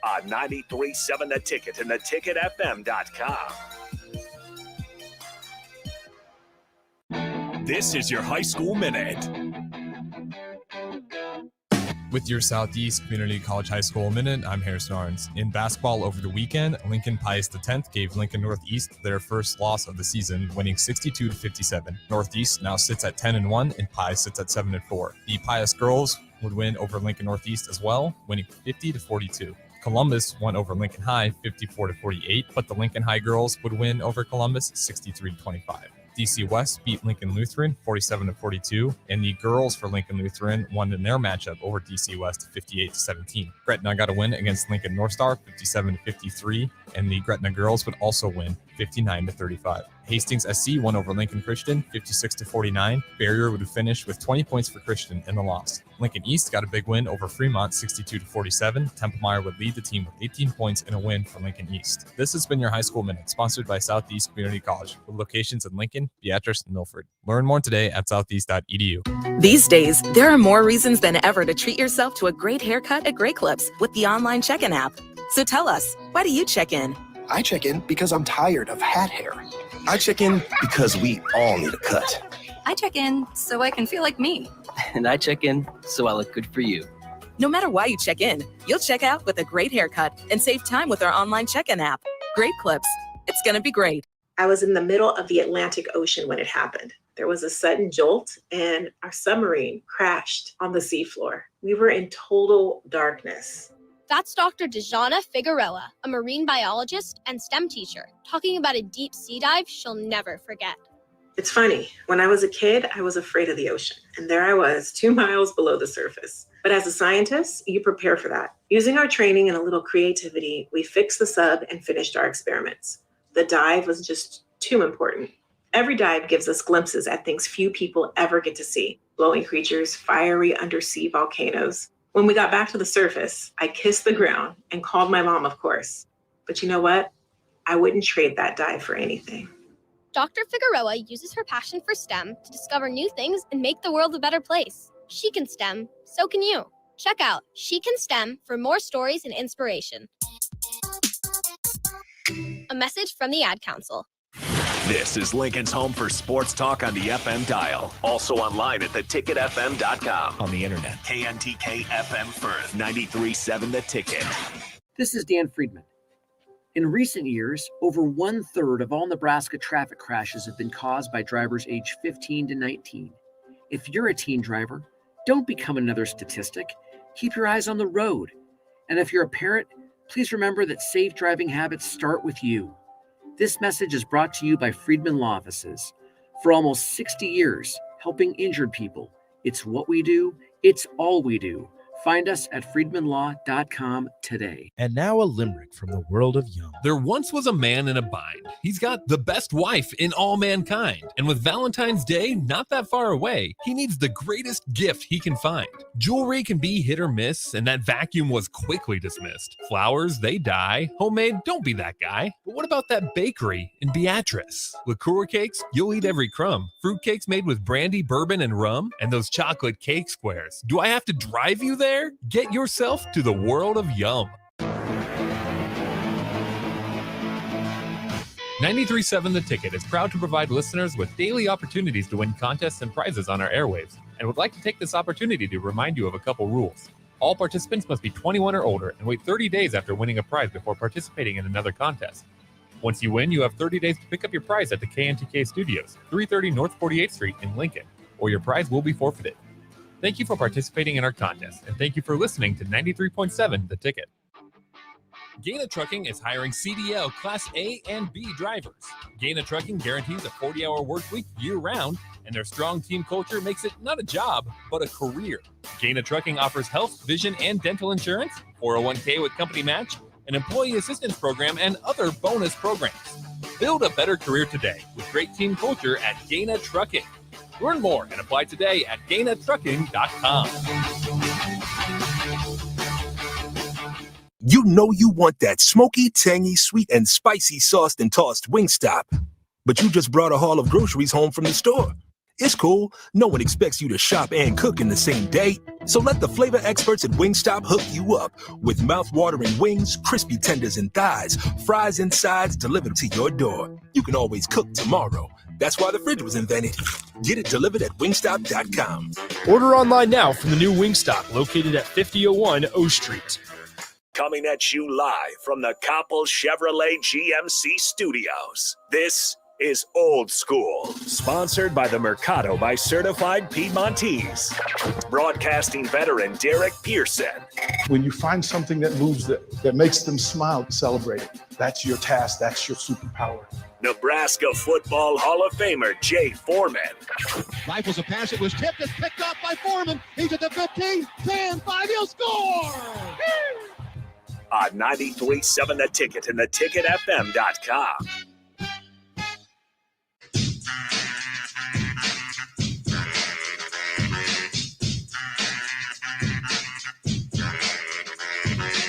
on 93.7 The Ticket and theticketfm.com. This is your high school minute. With your Southeast Community College High School Minute, I'm Harrison Arns. In basketball over the weekend, Lincoln Pius X gave Lincoln Northeast their first loss of the season, winning 62-57. Northeast now sits at 10-1, and Pius sits at 7-4. The Pius girls would win over Lincoln Northeast as well, winning 50-42. Columbus won over Lincoln High 54-48, but the Lincoln High girls would win over Columbus 63-25. DC West beat Lincoln Lutheran 47-42, and the girls for Lincoln Lutheran won in their matchup over DC West 58-17. Gretna got a win against Lincoln North Star 57-53, and the Gretna girls would also win 59-35. Hastings SC won over Lincoln Christian 56-49. Barrier would finish with 20 points for Christian in the loss. Lincoln East got a big win over Fremont 62-47. Templemeyer would lead the team with 18 points in a win for Lincoln East. This has been your High School Minute, sponsored by Southeast Community College, with locations in Lincoln, Beatrice, and Milford. Learn more today at southeast.edu. These days, there are more reasons than ever to treat yourself to a great haircut at Great Clips with the online check-in app. So tell us, why do you check in? I check in because I'm tired of hat hair. I check in because we all need a cut. I check in so I can feel like me. And I check in so I look good for you. No matter why you check in, you'll check out with a great haircut and save time with our online check-in app. Great Clips. It's going to be great. I was in the middle of the Atlantic Ocean when it happened. There was a sudden jolt and our submarine crashed on the seafloor. We were in total darkness. That's Dr. Dejana Figueroa, a marine biologist and STEM teacher, talking about a deep sea dive she'll never forget. It's funny, when I was a kid, I was afraid of the ocean. And there I was, 2 miles below the surface. But as a scientist, you prepare for that. Using our training and a little creativity, we fixed the sub and finished our experiments. The dive was just too important. Every dive gives us glimpses at things few people ever get to see. Glowing creatures, fiery undersea volcanoes. When we got back to the surface, I kissed the ground and called my mom, of course. But you know what? I wouldn't trade that dive for anything. Dr. Figueroa uses her passion for STEM to discover new things and make the world a better place. She can STEM, so can you. Check out She Can STEM for more stories and inspiration. A message from the Ad Council. This is Lincoln's home for sports talk on the FM dial. Also online at theticketfm.com. On the internet. KNTK FM Firth, 93.7 The Ticket. This is Dan Friedman. In recent years, over 1/3 of all Nebraska traffic crashes have been caused by drivers aged 15 to 19. If you're a teen driver, don't become another statistic. Keep your eyes on the road. And if you're a parent, please remember that safe driving habits start with you. This message is brought to you by Friedman Law Offices. For almost 60 years, helping injured people. It's what we do. It's all we do. Find us at friedmanlaw.com today. And now a limerick from the world of Yum. There once was a man in a bind. He's got the best wife in all mankind. And with Valentine's Day not that far away, he needs the greatest gift he can find. Jewelry can be hit or miss, and that vacuum was quickly dismissed. Flowers, they die. Homemade, don't be that guy. But what about that bakery in Beatrice? Liqueur cakes, you'll eat every crumb. Fruit cakes made with brandy, bourbon, and rum. And those chocolate cake squares. Do I have to drive you there? Get yourself to the world of Yum. 93.7 The Ticket is proud to provide listeners with daily opportunities to win contests and prizes on our airwaves, and would like to take this opportunity to remind you of a couple rules. All participants must be 21 or older and wait 30 days after winning a prize before participating in another contest. Once you win, you have 30 days to pick up your prize at the KNTK Studios, 330 North 48th Street in Lincoln, or your prize will be forfeited. Thank you for participating in our contest, and thank you for listening to 93.7 The Ticket. Gaina Trucking is hiring CDL Class A and B drivers. Gaina Trucking guarantees a 40-hour work week year-round, and their strong team culture makes it not a job, but a career. Gaina Trucking offers health, vision, and dental insurance, 401k with company match, an employee assistance program, and other bonus programs. Build a better career today with great team culture at Gaina Trucking. Learn more and apply today at GainaTrucking.com. You know you want that smoky, tangy, sweet, and spicy sauced and tossed Wingstop. But you just brought a haul of groceries home from the store. It's cool. No one expects you to shop and cook in the same day. So let the flavor experts at Wingstop hook you up with mouth-watering wings, crispy tenders and thighs, fries and sides delivered to your door. You can always cook tomorrow. That's why the fridge was invented. Get it delivered at wingstop.com. Order online now from the new Wingstop located at 5001 O Street. Coming at you live from the Koppel Chevrolet GMC Studios. This is Old School, sponsored by the Mercado by Certified Piedmontese. Broadcasting veteran Derek Pearson. When you find something that moves that makes them smile, celebrate it. That's your task. That's your superpower. Nebraska Football Hall of Famer Jay Foreman. Rifles a pass. It was tipped. It's picked up by Foreman. He's at the 15, 10, 5. He'll score! On 93.7 The Ticket and theticketfm.com.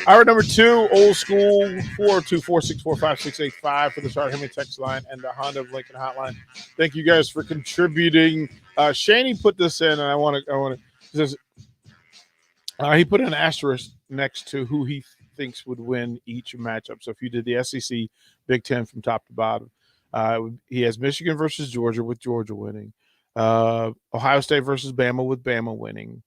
Hour number 2, Old School, 402-464-5685 for the Charlotte Henry text line and the Honda of Lincoln hotline. Thank you guys for contributing. Shaney put this in, and I want to. He put an asterisk next to who he thinks would win each matchup. So if you did the SEC Big Ten from top to bottom, he has Michigan versus Georgia with Georgia winning, Ohio State versus Bama with Bama winning,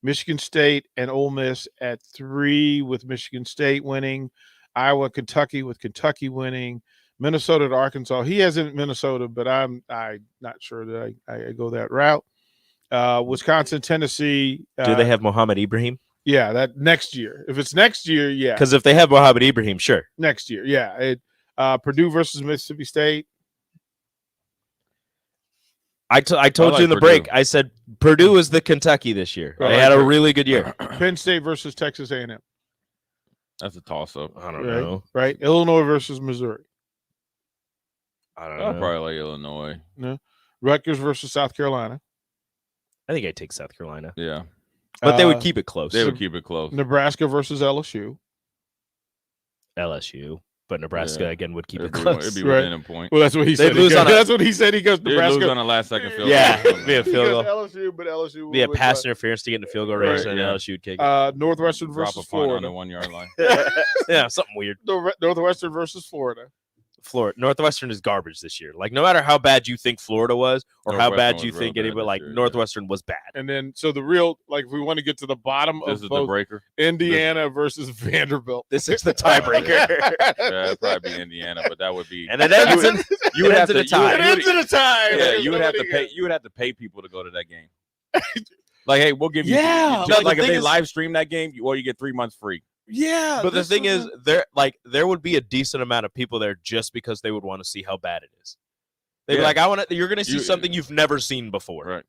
Michigan State and Ole Miss at 3 with Michigan State winning, Iowa, Kentucky with Kentucky winning, Minnesota to Arkansas. He has in Minnesota, but I'm not sure that I go that route. Wisconsin, Tennessee. Do they have Mohamed Ibrahim? Yeah, that next year. If it's next year, yeah. Because if they have Mohamed Ibrahim, sure. Next year, yeah. Purdue versus Mississippi State. I told you in the break. I said Purdue is the Kentucky this year. They had a really good year. Penn State versus Texas A&M. That's a toss-up. I don't know. Right? Illinois versus Missouri. I don't I'd know. probably like Illinois. No. Rutgers versus South Carolina. I think I'd take South Carolina. Yeah. But they would keep it close. They would keep it close. Nebraska versus LSU. LSU. But Nebraska, again, would keep it It'd close. Be within a point. Well, that's what he said. That's what he said. He goes Nebraska. Lose on a last-second field goal. Yeah, it'd be a field goal. LSU, but LSU Be a pass interference to get in the field goal range, and LSU would kick it. Northwestern Drop versus a punt Florida. on the 1-yard line. Yeah, something weird. Northwestern versus Florida. Northwestern is garbage this year. Like, no matter how bad you think Florida was, or how bad you was think real bad anybody, like this year, Northwestern was bad. And then, so the real, like, if we want to get to the bottom This of is both the breaker. Indiana versus Vanderbilt. This is the tiebreaker. Yeah, it'd probably be Indiana, but that would be. And it ends in You would have to a tie. It ends in a tie. Yeah, you would have to pay. You would have to pay people to go to that game. Like, hey, we'll give you. Yeah. Just No, like the if thing they is- live stream that game, you get 3 months free. Yeah. But the thing is, there would be a decent amount of people there just because they would want to see how bad it is. They'd be like, you're going to see something you've never seen before. Right.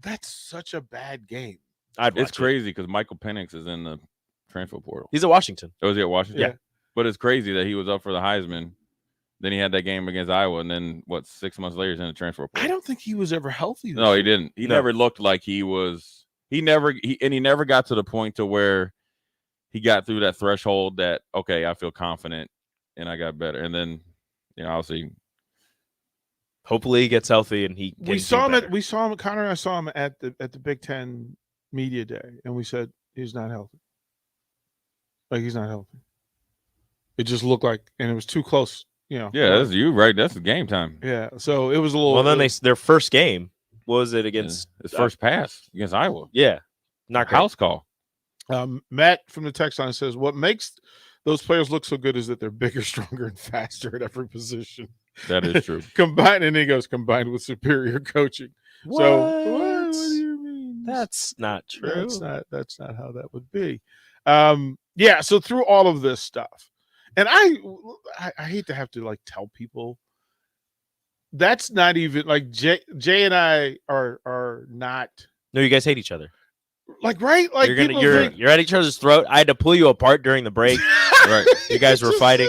That's such a bad game. It's crazy because Michael Penix is in the transfer portal. He's at Washington. Oh, is he at Washington? Yeah. But it's crazy that he was up for the Heisman. Then he had that game against Iowa, and then 6 months later he's in the transfer portal. I don't think he was ever healthy. No, he didn't. He never looked like he was. He never got to the point to where he got through that threshold that, okay, I feel confident and I got better. And then, obviously, hopefully he gets healthy and he. We saw him. Connor and I saw him at the Big Ten Media Day, and we said he's not healthy. Like, he's not healthy. It just looked like, and it was too close. Yeah, that's you, right? That's the game time. Yeah, so it was a little. Well, then their first game was it against his first pass against Iowa? Yeah, not house call. Matt from the text line says, "What makes those players look so good is that they're bigger, stronger, and faster at every position." That is true. Combined with superior coaching. What? So what do you mean? That's not true. That's not how that would be. Yeah. So through all of this stuff, and I hate to have to like tell people. That's not even like Jay and I are not. No, you guys hate each other. Like, right? Like, you're at each other's throat. I had to pull you apart during the break. Right. You guys were fighting.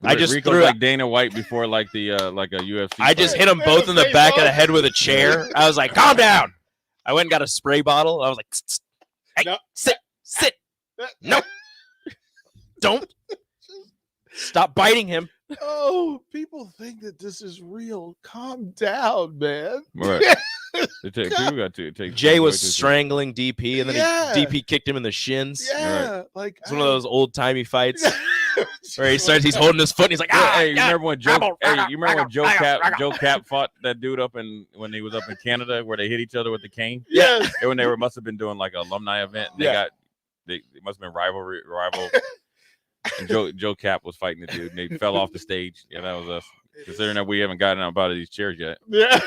I just Rico's threw like Dana White before like the like a UFC. I just hit them both in the back of the head with a chair. I was like, calm down. I went and got a spray bottle. I was like, hey, no. sit. No. Don't. Stop biting him. Oh, people think that this is real. Calm down, man. Right. Jay was strangling DP, and then DP kicked him in the shins. Yeah, right. Like it's one of those old timey fights where he's holding his foot and he's like, hey, you remember when Joe Cap fought that dude when he was up in Canada where they hit each other with the cane? Yeah, and when they must have been doing like an alumni event. It must have been rival. And Joe Cap was fighting the dude, and they fell off the stage. Yeah, that was us. considering that we haven't gotten out of these chairs yet. Yeah.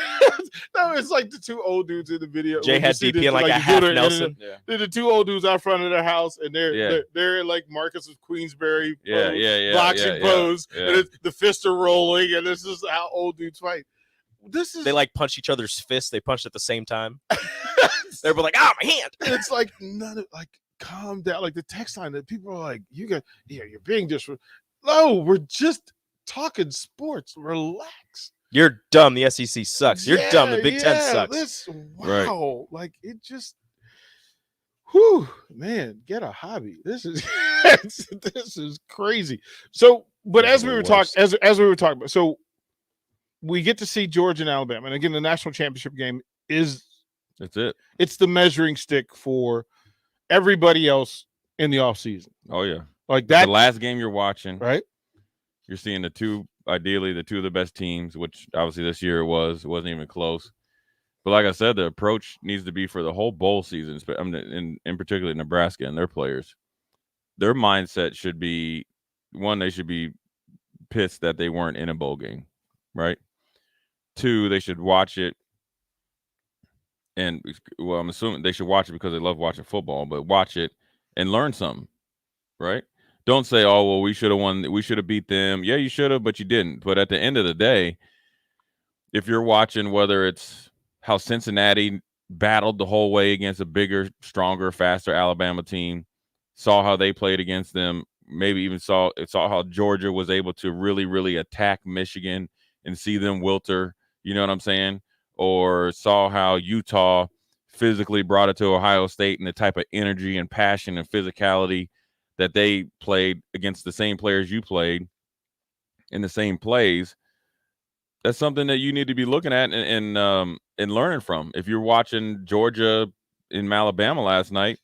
No, it's like the two old dudes in the video. Jay When you had see DP the- in like a you half go to- Nelson. They're the two old dudes out front of their house, and they're in like Marcus of Queensberry pose, boxing pose, and the fists are rolling, and this is how old dudes fight. They like punch each other's fists. They punch at the same time. They're like, my hand. It's like calm down. Like the text line that people are like, you're being disrespectful. No, we're just talking sports. Relax. You're dumb. The SEC sucks. You're dumb. The Big Ten sucks. Wow. Like it just, whew, man, get a hobby. This is this is crazy. So, but as we were talking about, so we get to see Georgia and Alabama, and again, the national championship game that's it. It's the measuring stick for everybody else in the offseason. Oh yeah, like that. The last game you're watching, right? You're seeing ideally the two of the best teams, which obviously this year it wasn't even close. But like I said, the approach needs to be for the whole bowl season, in particular Nebraska and their players. Their mindset should be, one, they should be pissed that they weren't in a bowl game, right? Two, they should watch it. And, well, I'm assuming they should watch it because they love watching football, but watch it and learn something, right? Don't say, oh, well, we should have won. We should have beat them. Yeah, you should have, but you didn't. But at the end of the day, if you're watching whether it's how Cincinnati battled the whole way against a bigger, stronger, faster Alabama team, saw how they played against them, maybe even saw how Georgia was able to really, really attack Michigan and see them wilter, you know what I'm saying? Or saw how Utah physically brought it to Ohio State and the type of energy and passion and physicality that they played against the same players you played in the same plays. That's something that you need to be looking at and learning from. If you're watching Georgia in Alabama last night,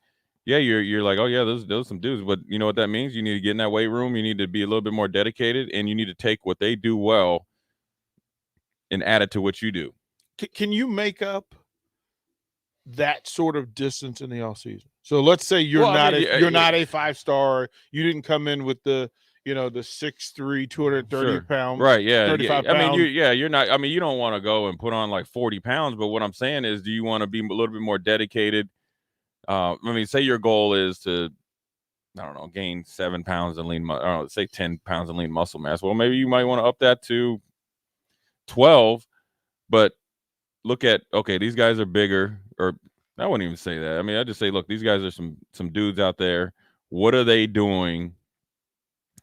yeah, you're like, oh yeah, those are some dudes. But you know what that means? You need to get in that weight room. You need to be a little bit more dedicated, and you need to take what they do well and add it to what you do. Can you make up that sort of distance in the offseason? So let's say you're not a 5-star. You didn't come in with the 6'3", 230 pounds. Right, yeah. 35 I pounds. mean, you're not. I mean, you don't want to go and put on like 40 pounds. But what I'm saying is, do you want to be a little bit more dedicated? I mean, say your goal is to, I don't know, gain 7 pounds and lean. I don't know, say 10 pounds and lean muscle mass. Well, maybe you might want to up that to 12. But look at, okay, these guys are bigger, or I wouldn't even say that. I mean, I just say, look, these guys are some dudes out there. What are they doing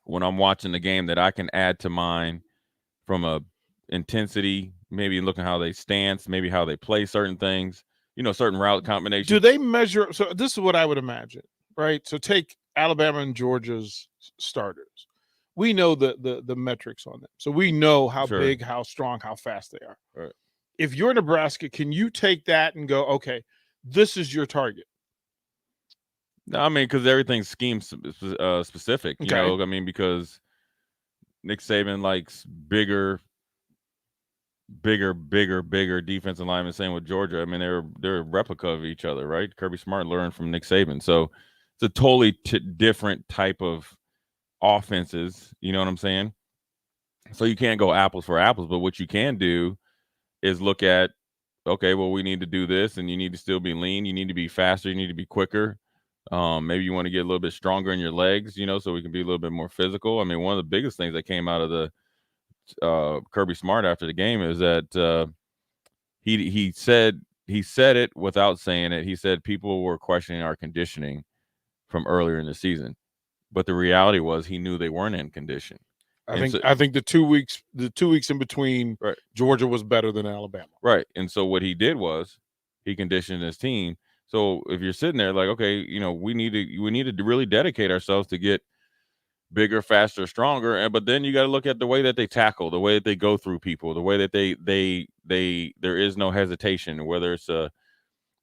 when I'm watching the game that I can add to mine from a intensity, maybe looking how they stance, maybe how they play certain things, certain route combinations. Do they measure? So this is what I would imagine, right? So take Alabama and Georgia's starters. We know the metrics on them. So we know how big, how strong, how fast they are. Right. If you're Nebraska, can you take that and go, okay, this is your target? No, I mean, because everything's scheme specific, you know. I mean, because Nick Saban likes bigger defensive linemen. Same with Georgia. I mean, they're a replica of each other, right? Kirby Smart learned from Nick Saban, so it's a totally different type of offenses. You know what I'm saying? So you can't go apples for apples, but what you can do is look at, okay, well, we need to do this, and you need to still be lean. You need to be faster. You need to be quicker. Maybe you want to get a little bit stronger in your legs, so we can be a little bit more physical. I mean, one of the biggest things that came out of the Kirby Smart after the game is that he said it without saying it. He said people were questioning our conditioning from earlier in the season, but the reality was he knew they weren't in condition. I think the 2 weeks in between, right, Georgia was better than Alabama. Right. And so what he did was he conditioned his team. So if you're sitting there like, okay, we need to really dedicate ourselves to get bigger, faster, stronger. But then you got to look at the way that they tackle, the way that they go through people, the way that there is no hesitation, whether it's a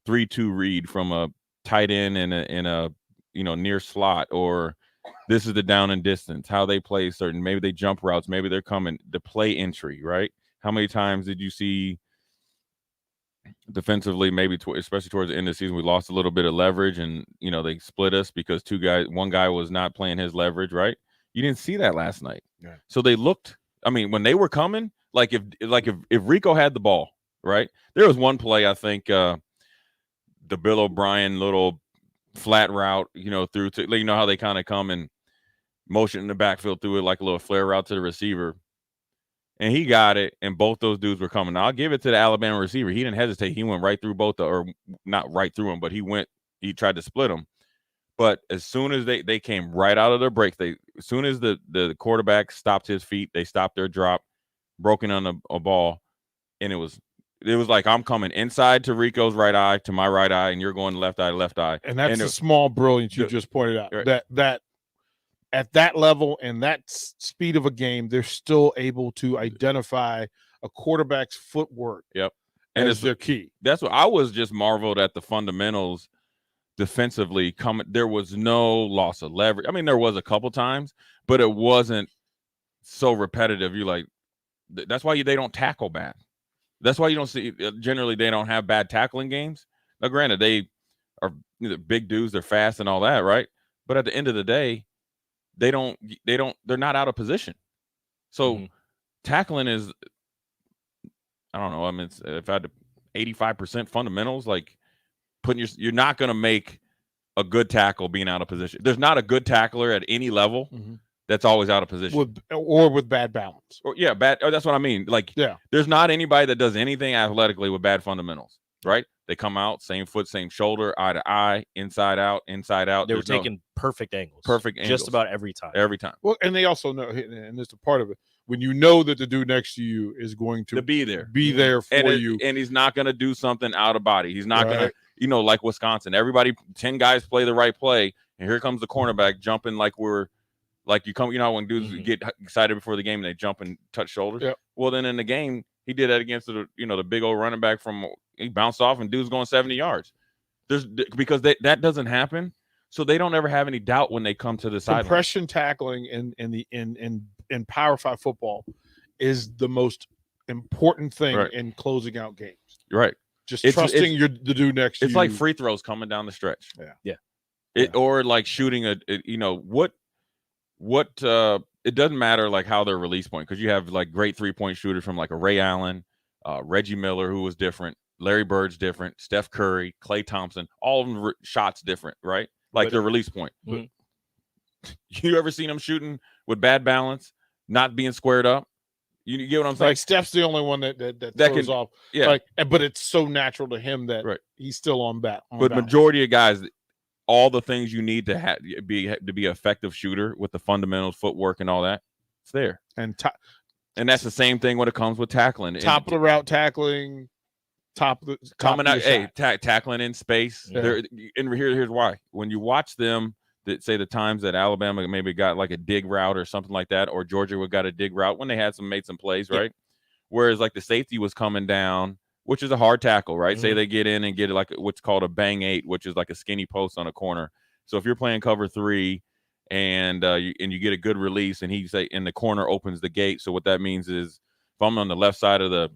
3-2 read from a tight end in a near slot, or this is the down and distance, how they play certain, maybe they jump routes, maybe they're coming, the play entry, right? How many times did you see defensively, maybe especially towards the end of the season, we lost a little bit of leverage and, they split us because one guy was not playing his leverage, right? You didn't see that last night. Yeah. So they looked I mean, when they were coming, like if Rico had the ball, right? There was one play, I think, the Bill O'Brien little flat route, through to, how they kind of come and motion in the backfield through it like a little flare route to the receiver. And he got it, and both those dudes were coming. Now, I'll give it to the Alabama receiver. He didn't hesitate. He went right through both, or not right through them, but he tried to split them. But as soon as they came right out of their breaks, as soon as the quarterback stopped his feet, they stopped their drop, broken on a ball, and it was like, I'm coming inside to Rico's right eye, to my right eye, and you're going left eye, left eye. And that's the small brilliance you just pointed out. Right. That at that level and that speed of a game, they're still able to identify a quarterback's footwork. Yep. And as their key. That's what I was just marveled at, the fundamentals defensively. There was no loss of leverage. I mean, there was a couple times, but it wasn't so repetitive. That's why they don't tackle bad. That's why you don't see, generally they don't have bad tackling games. Now, granted, they are big dudes, they're fast and all that, right? But at the end of the day, they're not out of position. So tackling is, I don't know. I mean, if I had to 85% fundamentals, like you're not going to make a good tackle being out of position. There's not a good tackler at any level that's always out of position with bad balance. Bad. That's what I mean. There's not anybody that does anything athletically with bad fundamentals, right? They come out, same foot, same shoulder, eye to eye, inside out. They were taking perfect angles. Just about every time. Every time. Well, and they also know, and this is a part of it, when you know that the dude next to you is going to be there for you. And he's not going to do something out of body. He's not going to, like Wisconsin. Everybody, 10 guys play the right play, and here comes the cornerback jumping like you come, when dudes get excited before the game and they jump and touch shoulders. Yep. Well, then in the game, he did that against the big old running back he bounced off and dude's going 70 yards. Because that doesn't happen, so they don't ever have any doubt when they come to the sideline. Compression tackling in Power 5 football is the most important thing in closing out games. Right. Just trusting the dude next to you. It's like free throws coming down the stretch. Or like shooting it doesn't matter like how their release point, because you have like great 3-point shooters from like a Ray Allen, Reggie Miller, who was different, Larry Bird's different, Steph Curry, Klay Thompson, all of them shots different, right? Like their release point. You ever seen them shooting with bad balance, not being squared up? You get what I'm saying? Like Steph's the only one that throws off. Yeah. But it's so natural to him that he's still on bat. But majority of guys, all the things you need to be an effective shooter with the fundamentals, footwork, and all that, it's there. And that's the same thing when it comes with tackling. Top of the route tackling, coming out, tackling in space. Yeah. And here's why. When you watch them, that say the times that Alabama maybe got like a dig route or something like that, or Georgia got a dig route when they had made some plays, right? Whereas like the safety was coming down, which is a hard tackle, right? Say they get in and get like what's called a bang 8, which is like a skinny post on a corner. So if you're playing cover 3 and you get a good release, and and the corner opens the gate. So what that means is if I'm on the left side of the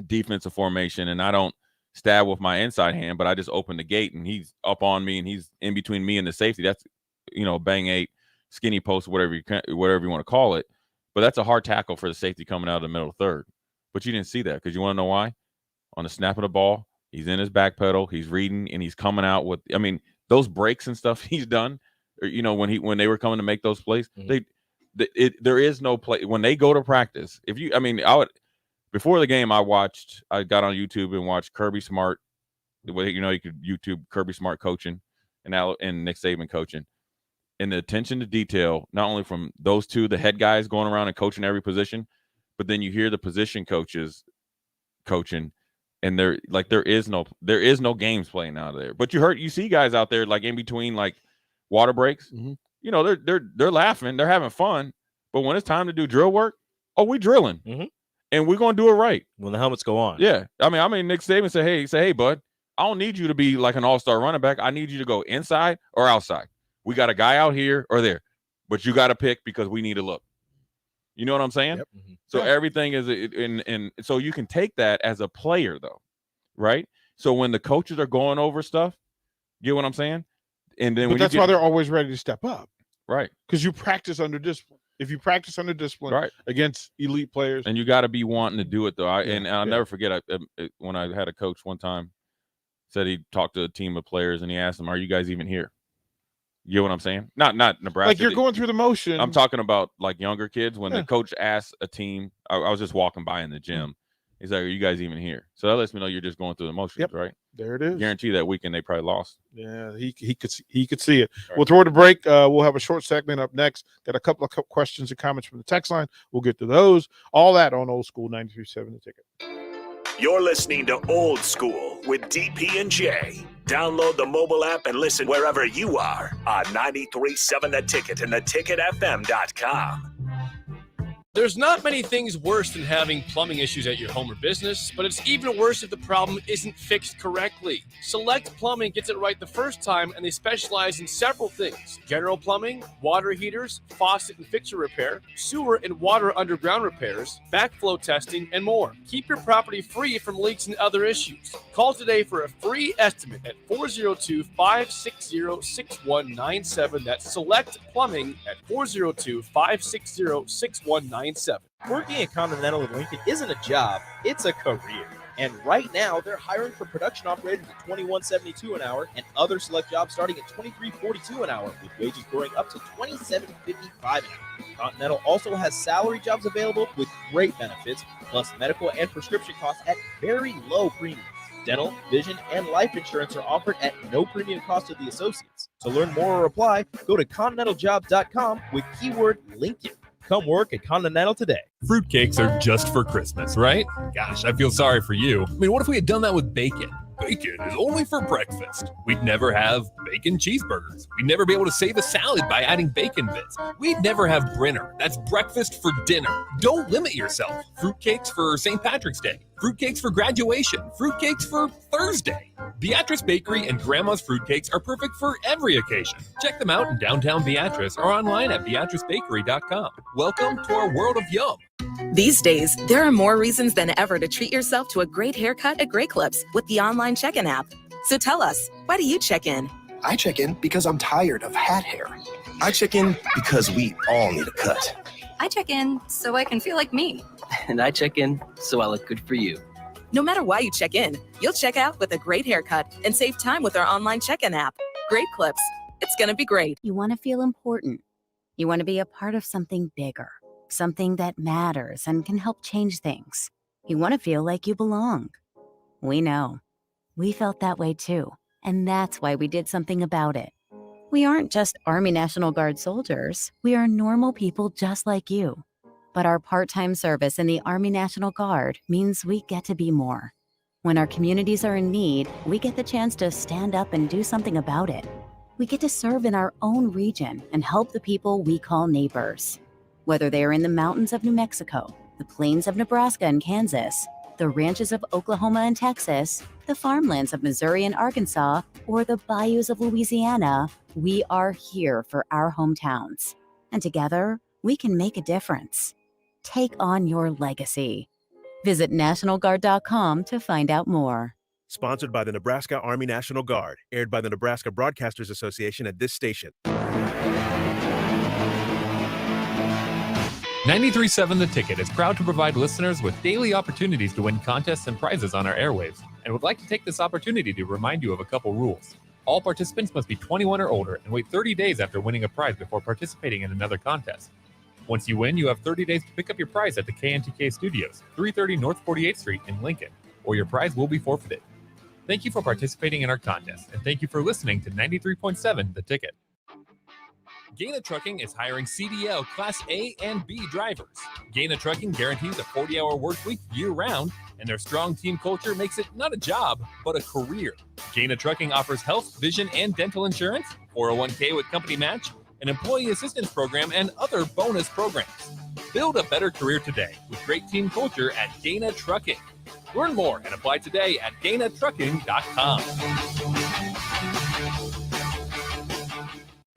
defensive formation and I don't stab with my inside hand, but I just open the gate and he's up on me and he's in between me and the safety, that's bang 8, skinny post, whatever you want to call it. But that's a hard tackle for the safety coming out of the middle third. But you didn't see that, because you want to know why? On the snap of the ball, he's in his back pedal, he's reading, and he's coming out with, I mean, those breaks and stuff he's done, or, when they were coming to make those plays, there is no play when they go to practice. Before the game, I got on YouTube and watched Kirby Smart. The way, you could YouTube Kirby Smart coaching and Nick Saban coaching, and the attention to detail, not only from those two, the head guys going around and coaching every position, but then you hear the position coaches coaching, and there is no games playing out of there. But you see guys out there like in between like water breaks. They're laughing, they're having fun, but when it's time to do drill work, we drilling. And we're going to do it right when the helmets go on. Yeah. I mean, Nick Saban said, hey, bud, I don't need you to be like an all-star running back. I need you to go inside or outside. We got a guy out here or there, but you got to pick because we need to look. You know what I'm saying? Yep. So everything is, and so you can take that as a player though, right? So when the coaches are going over stuff, you get what I'm saying? And then that's why they're always ready to step up. Right. Because you practice under discipline. If you practice under discipline against elite players, and you got to be wanting to do it though. And I'll never forget when I had a coach one time said he talked to a team of players and he asked them, "Are you guys even here?" You know what I'm saying? Not Nebraska. Like you're going through the motion. I'm talking about like younger kids. When the coach asks a team, I was just walking by in the gym. He's like, "Are you guys even here?" So that lets me know you're just going through the motions, right? There it is. Guarantee that weekend they probably lost. Yeah, he could see it. Right. We'll throw it a break. We'll have a short segment up next. Got a couple of questions and comments from the text line. We'll get to those. All that on Old School 93.7 The Ticket. You're listening to Old School with DP and J. Download the mobile app and listen wherever you are on 93.7 The Ticket and theticketfm.com. There's not many things worse than having plumbing issues at your home or business, but it's even worse if the problem isn't fixed correctly. Select Plumbing gets it right the first time, and they specialize in several things: general plumbing, water heaters, faucet and fixture repair, sewer and water underground repairs, backflow testing, and more. Keep your property free from leaks and other issues. Call today for a free estimate at 402-560-6197. That's Select Plumbing at 402-560-6197. Working at Continental in Lincoln isn't a job, it's a career. And right now, they're hiring for production operators at $21.72 an hour and other select jobs starting at $23.42 an hour, with wages growing up to $27.55 an hour. Continental also has salary jobs available with great benefits, plus medical and prescription costs at very low premiums. Dental, vision, and life insurance are offered at no premium cost to the associates. To learn more or apply, go to continentaljobs.com with keyword Lincoln. Come work at Continental today. Fruitcakes are just for Christmas, right? Gosh, I feel sorry for you. I mean, what if we had done that with bacon? Bacon is only for breakfast. We'd never have bacon cheeseburgers. We'd never be able to save a salad by adding bacon bits. We'd never have Brinner. That's breakfast for dinner. Don't limit yourself. Fruitcakes for St. Patrick's Day. Fruitcakes for graduation. Fruitcakes for Thursday. Beatrice Bakery and Grandma's Fruitcakes are perfect for every occasion. Check them out in downtown Beatrice or online at beatricebakery.com. Welcome to our world of yum. These days, there are more reasons than ever to treat yourself to a great haircut at Great Clips with the online check-in app. So tell us, why do you check in? I check in because I'm tired of hat hair. I check in because we all need a cut. I check in so I can feel like me. And I check in so I look good for you. No matter why you check in, you'll check out with a great haircut and save time with our online check-in app. Great Clips. It's going to be great. You want to feel important. You want to be a part of something bigger, something that matters and can help change things. You want to feel like you belong. We know. We felt that way too, and that's why we did something about it. We aren't just Army National Guard soldiers. We are normal people just like you. But our part-time service in the Army National Guard means we get to be more. When our communities are in need, we get the chance to stand up and do something about it. We get to serve in our own region and help the people we call neighbors. Whether they are in the mountains of New Mexico, the plains of Nebraska and Kansas, the ranches of Oklahoma and Texas, the farmlands of Missouri and Arkansas, or the bayous of Louisiana, we are here for our hometowns. And together, we can make a difference. Take on your legacy. Visit NationalGuard.com to find out more. Sponsored by the Nebraska Army National Guard. Aired by the Nebraska Broadcasters Association at this station. 93.7 The Ticket is proud to provide listeners with daily opportunities to win contests and prizes on our airwaves, and would like to take this opportunity to remind you of a couple rules. All participants must be 21 or older and wait 30 days after winning a prize before participating in another contest. Once you win, you have 30 days to pick up your prize at the KNTK Studios, 330 North 48th Street in Lincoln, or your prize will be forfeited. Thank you for participating in our contest, and thank you for listening to 93.7 The Ticket. Gaina Trucking is hiring CDL Class A and B drivers. Gaina Trucking guarantees a 40-hour work week year-round, and their strong team culture makes it not a job, but a career. Gaina Trucking offers health, vision, and dental insurance, 401k with company match, an employee assistance program, and other bonus programs. Build a better career today with great team culture at Gaina Trucking. Learn more and apply today at GainaTrucking.com.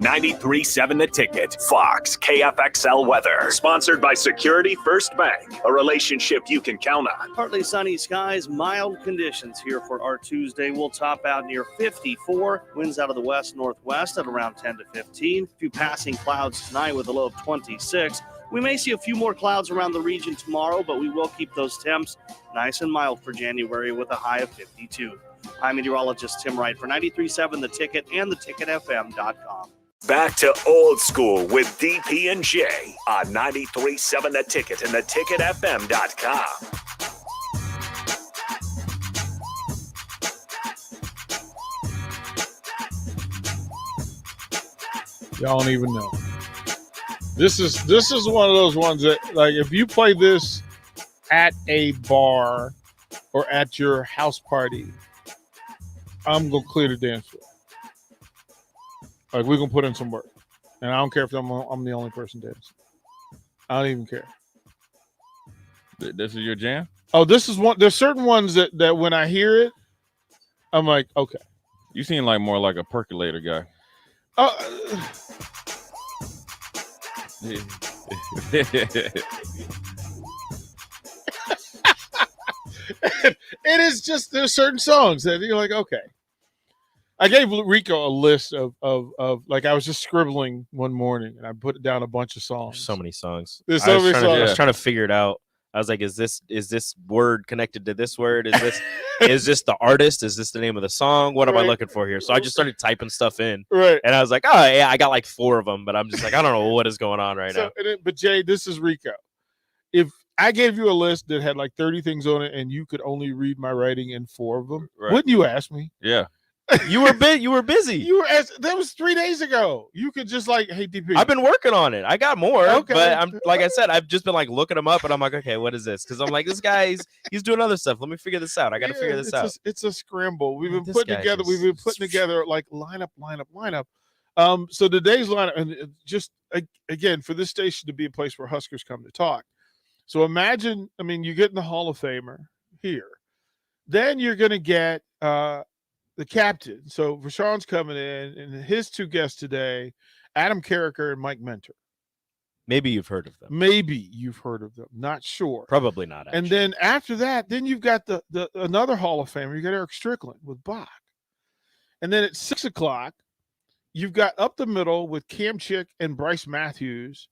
93.7 The Ticket. Fox KFXL weather. Sponsored by Security First Bank. A relationship you can count on. Partly sunny skies, mild conditions here for our Tuesday. We'll top out near 54. Winds out of the west-northwest at around 10 to 15. A few passing clouds tonight with a low of 26. We may see a few more clouds around the region tomorrow, but we will keep those temps nice and mild for January with a high of 52. I'm meteorologist Tim Wright for 93.7 The Ticket and theticketfm.com. Back to Old School with DP and J on 93.7 The Ticket and theticketfm.com. Y'all don't even know. This is one of those ones that, like, if you play this at a bar or at your house party, I'm gonna clear the dance floor. Like, we're gonna put in some work, and I don't care if I'm the only person dancing. I don't even care. This is your jam? Oh, this is one. There's certain ones that when I hear it, I'm like, okay. You seem like more like a percolator guy. It is just, there's certain songs that you're like, okay. I gave Rico a list of like, I was just scribbling one morning and I put down a bunch of songs. There's so many songs. There's so many songs. I was trying to figure it out. I was like, is this word connected to this word? Is this the artist? Is this the name of the song? What am I looking for here? So I just started typing stuff in. Right. And I was like, oh yeah, I got like 4 of them, but I'm just like, I don't know what is going on right now. But Jay, this is Rico. If I gave you a list that had like 30 things on it and you could only read my writing in 4 of them, wouldn't you ask me? Yeah. You were busy. That was 3 days ago. You could just like, hey, DP. I've been working on it. I got more, Okay. but I'm like I said, I've just been like looking them up, and I'm like, okay, what is this? Because I'm like, this guy, he's doing other stuff. Let me figure this out. I got to figure this out. It's a scramble. We've been This putting guy together. just- We've been putting together like lineup. So today's lineup, and just again for this station to be a place where Huskers come to talk. So imagine, I mean, you're getting the Hall of Famer here. Then you're going to get the captain. So Rashawn's coming in, and his 2 guests today, Adam Carricker and Mike Mentor. Maybe you've heard of them. Not sure. Probably not. Actually. And then after that, then you've got the another Hall of Famer. You got Eric Strickland with Bach. And then at 6:00, you've got up the middle with Cam Chick and Bryce Matthews.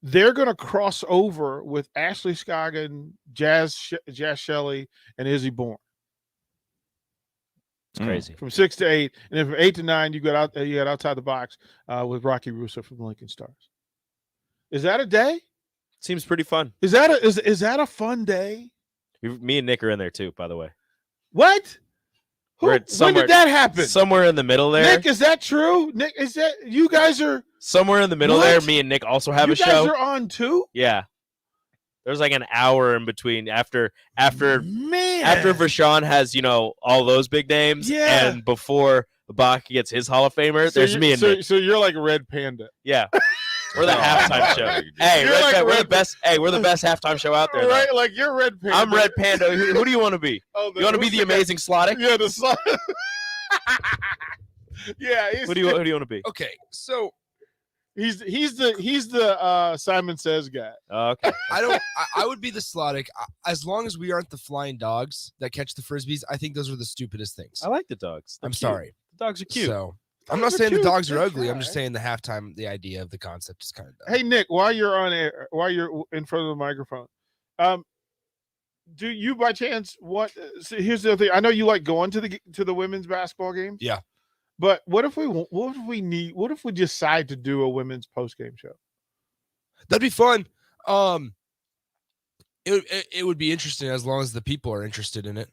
They're going to cross over with Ashley Scoggin, Jazz Shelley, and Izzy Bourne. It's crazy. From 6 to 8, and then from 8 to 9, you got outside the box with Rocky Russo from the Lincoln Stars. Is that a day? Seems pretty fun. Is that a fun day? Me and Nick are in there too, by the way. What? When did that happen? Somewhere in the middle there. Nick, is that true? Nick, is that you guys are somewhere in the middle there? Me and Nick also have a show. You guys are on too? Yeah. There's like an hour in between after Rashawn has, all those big names, and before Bach gets his Hall of Famer, there's me and Nick. So you're like Red Panda. Yeah. We're the halftime show. Hey, we're the best. Hey, we're the best halftime show out there. Right, though. Like you're Red Panda. I'm Red Panda. Who do you want to be? You want to be the amazing Slottick? Yeah, the Slottick. Yeah. Who do you want to be? Okay, so he's the Simon Says guy. Okay. I would be the Slottick as long as we aren't the flying dogs that catch the frisbees. I think those are the stupidest things. I like the dogs. I'm sorry. The dogs are cute. So I'm not saying the dogs are ugly. I'm just saying the idea of the concept is kind of dumb. Hey Nick, while you're on air, while you're in front of the microphone, do you by chance so here's the other thing. I know you like going to the women's basketball games. Yeah. But what if we decide to do a women's post game show? That'd be fun. It would be interesting as long as the people are interested in it.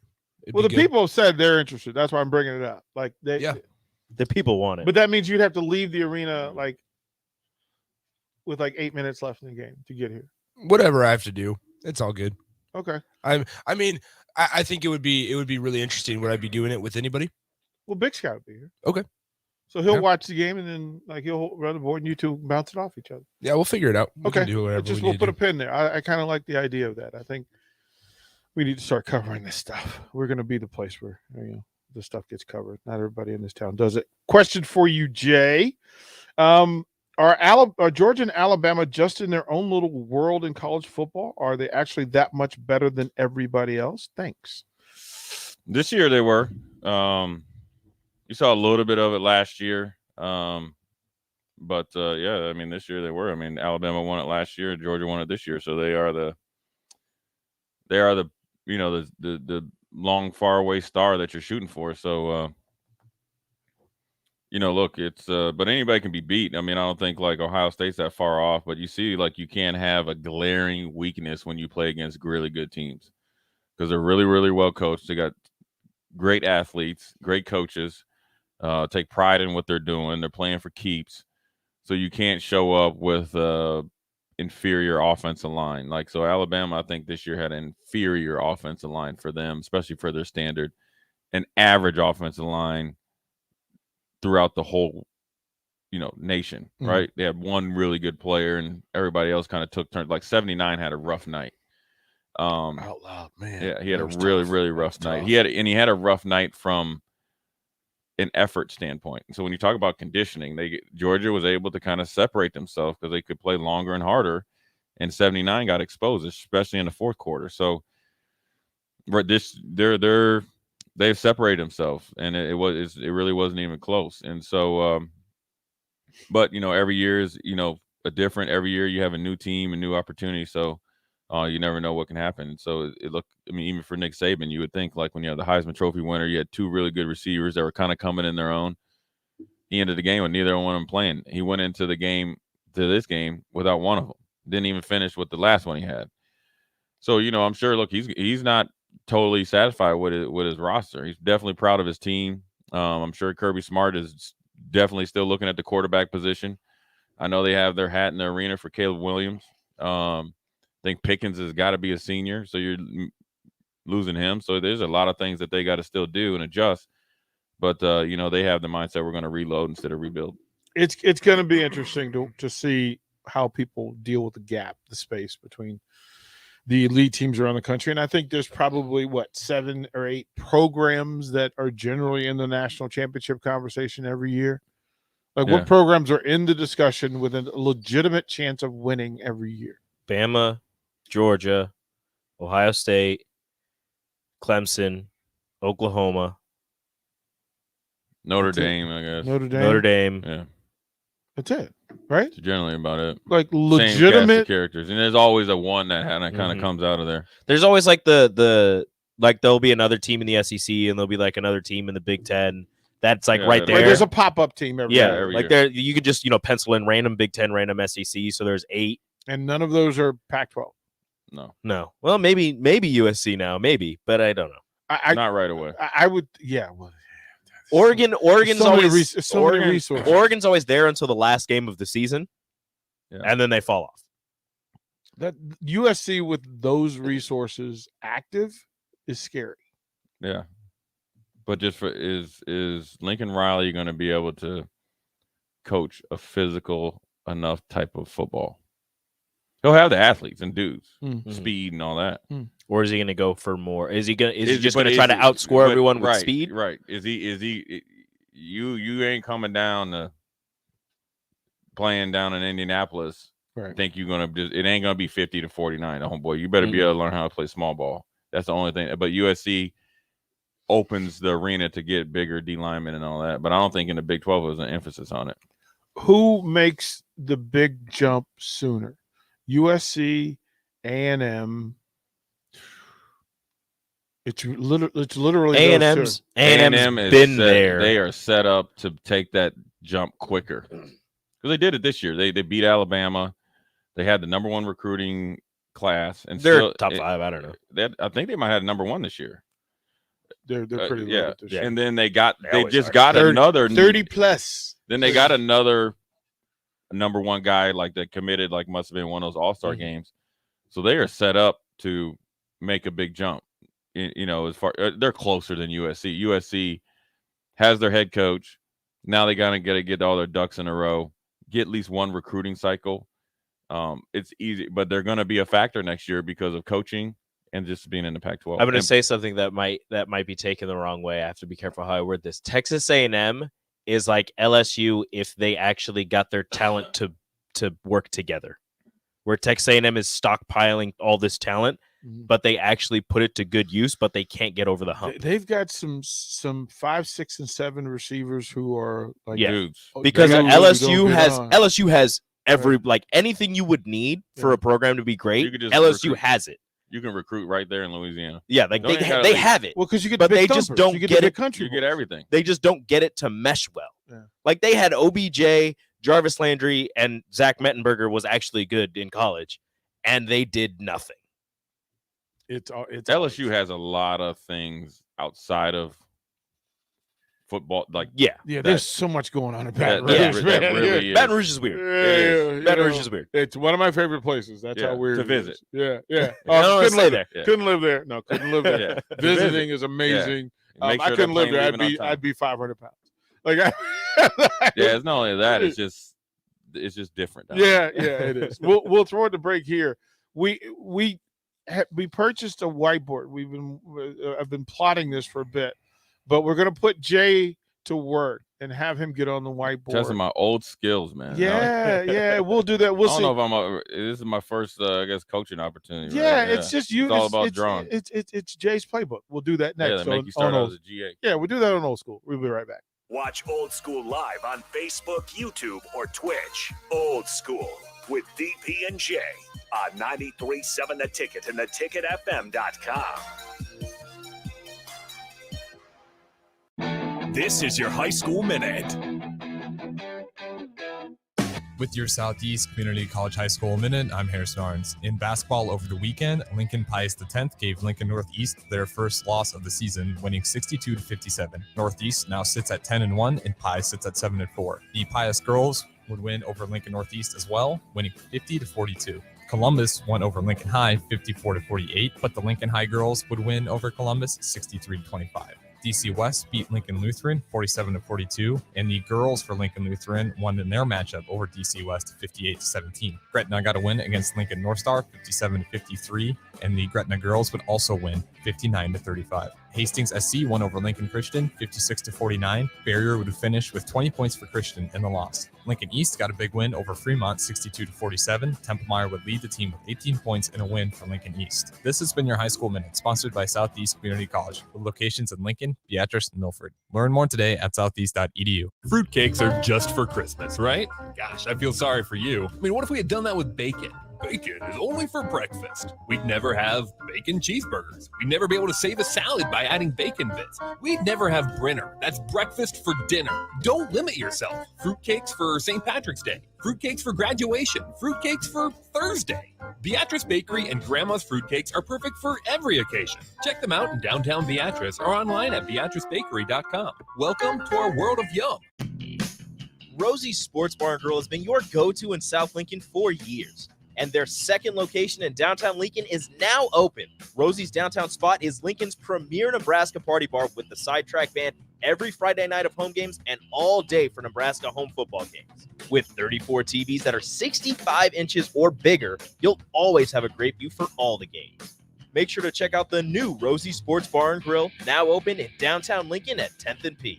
The people have said they're interested. That's why I'm bringing it up. Like the people want it. But that means you'd have to leave the arena with 8 minutes left in the game to get here. Whatever I have to do, it's all good. Okay. I think it would be really interesting. Would I be doing it with anybody? Well, Big Sky will be here. Okay. So he'll watch the game and then he'll run the board and you two bounce it off each other. Yeah, we'll figure it out. We can do whatever we'll put a pin there. I kind of like the idea of that. I think we need to start covering this stuff. We're going to be the place where the stuff gets covered. Not everybody in this town does it. Question for you, Jay. Are Georgia and Alabama just in their own little world in college football? Are they actually that much better than everybody else? Thanks. This year they were. You saw a little bit of it last year. But yeah, I mean, this year they were. I mean, Alabama won it last year, Georgia won it this year, so they are the the long far away star that you're shooting for. So look, it's but anybody can be beat. I mean, I don't think like Ohio State's that far off, but you see, like you can't have a glaring weakness when you play against really good teams because they're really, really well coached. They got great athletes, great coaches, take pride in what they're doing. They're playing for keeps, so you can't show up with inferior offensive line. Like so, Alabama, I think this year had an inferior offensive line for them, especially for their standard, an average offensive line throughout the whole nation, right? They had one really good player and everybody else kind of took turns. Like 79 had a rough night. Out loud, man. Yeah, he had a really, really rough night. He had a rough night from an effort standpoint. So when you talk about conditioning, Georgia was able to kind of separate themselves because they could play longer and harder, and 79 got exposed, especially in the fourth quarter. So they've separated themselves, and it really wasn't even close. And so but every year is a different. Every year you have a new team, a new opportunity. So you never know what can happen. So even for Nick Saban, you would think like when you have the Heisman Trophy winner, you had two really good receivers that were kind of coming in their own. He ended the game with neither one of them playing. He went into this game without one of them. Didn't even finish with the last one he had. So I'm sure. Look, he's not totally satisfied with his roster. He's definitely proud of his team. I'm sure Kirby Smart is definitely still looking at the quarterback position. I know they have their hat in the arena for Caleb Williams. I think Pickens has got to be a senior, so you're losing him. So there's a lot of things that they got to still do and adjust. But they have the mindset we're going to reload instead of rebuild. It's going to be interesting to see how people deal with the gap, the space between the elite teams around the country. And I think there's probably 7 or 8 programs that are generally in the national championship conversation every year. Like what programs are in the discussion with a legitimate chance of winning every year? Bama, Georgia, Ohio State, Clemson, Oklahoma, Notre Dame, I guess. Notre Dame. Yeah. That's it, right? That's generally about it. Like Same legitimate cast of characters. And there's always a one that kind of comes out of there. There's always like there'll be another team in the SEC and there'll be like another team in the Big Ten. That's like right there. Like there's a pop-up team every year. Every like year. there you could just, pencil in random Big Ten, random SEC. So there's 8. And none of those are Pac-12. No. Well, maybe USC now, maybe, but I don't know. Not right away. I would, yeah. Well, Oregon's so many always resources. Oregon's always there until the last game of the season, and then they fall off. That USC with those resources active is scary. Yeah, but just is Lincoln Riley going to be able to coach a physical enough type of football? He'll have the athletes and dudes, speed and all that. Or is he going to go for more? Is he just going to try to outscore everyone with speed? Right. Is he you ain't coming down to playing down in Indianapolis. Right. Think you're going to it ain't going to be 50-49, homeboy. You better be able to learn how to play small ball. That's the only thing. But USC opens the arena to get bigger D linemen and all that. But I don't think in the Big 12 there's an emphasis on it. Who makes the big jump sooner? USC, A&M. It's literally A&M's been there. They are set up to take that jump quicker because they did it this year. They beat Alabama. They had the number 1 recruiting class, and they're still, top 5. I don't know. I think they might have number 1 this year. They're pretty low this year. And then they just got another 30 plus. Then they got another number 1 guy like that committed, like must have been one of those all-star games. So they are set up to make a big jump. As far they're closer than USC. USC has their head coach. Now they gotta get all their ducks in a row, get at least 1 recruiting cycle. It's easy, but they're going to be a factor next year because of coaching and just being in the Pac-12. I'm going to say something that might be taken the wrong way. I have to be careful how I word this. Texas A&M is like LSU if they actually got their talent to work together. Where Texas A&M is stockpiling all this talent, but they actually put it to good use, but they can't get over the hump. They've got some 5, 6, and 7 receivers who are like dudes. Because they LSU has every like anything you would need for a program to be great. You could just LSU has it. You can recruit right there in Louisiana. Yeah, like they have it. Well, because you get, but the they big just thumpers. don't You get get the it. big country. You get everything. They just don't get it to mesh well. Yeah. Like they had OBJ, Jarvis Landry, and Zach Mettenberger was actually good in college, and they did nothing. It's LSU has a lot of things outside of football. Like there's so much going on in Baton that Rouge. really is. Baton Rouge is weird. Baton Rouge is weird. It's one of my favorite places. That's how weird to it visit. is. Yeah. No, Couldn't live there. there. Couldn't live there. No, couldn't live there. Yeah. Visiting is amazing. Make I sure couldn't that live there. plane leaving on time. I'd be 500 pounds. Like it's not only that. It's just different. Yeah, it is. We'll throw it to break here. We purchased a whiteboard. I've been plotting this for a bit, but we're gonna put Jay to work and have him get on the whiteboard. Testing my old skills, man. Yeah, we'll do that. We'll see. I don't know if this is my first, I guess, coaching opportunity. Yeah, right? it's just you. It's all about drawing. It's Jay's playbook. We'll do that next. Yeah, make you start out as a GA. Yeah, we'll do that on Old School. We'll be right back. Watch Old School live on Facebook, YouTube, or Twitch. Old School with DP and J on 93.7 The Ticket and theticketfm.com. This is your high school minute. With your Southeast Community College High School Minute, I'm Harrison Arns. In basketball over the weekend, Lincoln Pius X gave Lincoln Northeast their first loss of the season, winning 62-57. Northeast now sits at 10-1, and Pius sits at 7-4. The Pius girls would win over Lincoln Northeast as well, winning 50-42. Columbus won over Lincoln High 54-48, but the Lincoln High girls would win over Columbus 63-25. DC West beat Lincoln Lutheran 47-42, and the girls for Lincoln Lutheran won in their matchup over DC West 58-17. Gretna got a win against Lincoln North Star 57-53, and the Gretna girls would also win 59-35. Hastings SC won over Lincoln Christian 56-49. Barrier would finish with 20 points for Christian in the loss. Lincoln East got a big win over Fremont 62-47. Templemeyer would lead the team with 18 points in a win for Lincoln East. This has been your High School Minute, sponsored by Southeast Community College, with locations in Lincoln, Beatrice, and Milford. Learn more today at southeast.edu. Fruitcakes are just for Christmas, right? Gosh, I feel sorry for you. I mean, what if we had done that with bacon? Bacon is only for breakfast. We'd never have bacon cheeseburgers. We'd never be able to save a salad by adding bacon bits. We'd never have Brinner. That's breakfast for dinner. Don't limit yourself. Fruitcakes for St. Patrick's Day. Fruitcakes for graduation. Fruitcakes for Thursday. Beatrice Bakery and Grandma's Fruitcakes are perfect for every occasion. Check them out in downtown Beatrice or online at beatricebakery.com. Welcome to our world of yum. Rosie's Sports Bar and Grill has been your go-to in South Lincoln for years, and their second location in downtown Lincoln is now open. Rosie's downtown spot is Lincoln's premier Nebraska party bar with the Sidetrack Band every Friday night of home games and all day for Nebraska home football games. With 34 TVs that are 65 inches or bigger, you'll always have a great view for all the games. Make sure to check out the new Rosie Sports Bar and Grill, now open in downtown Lincoln at 10th and P.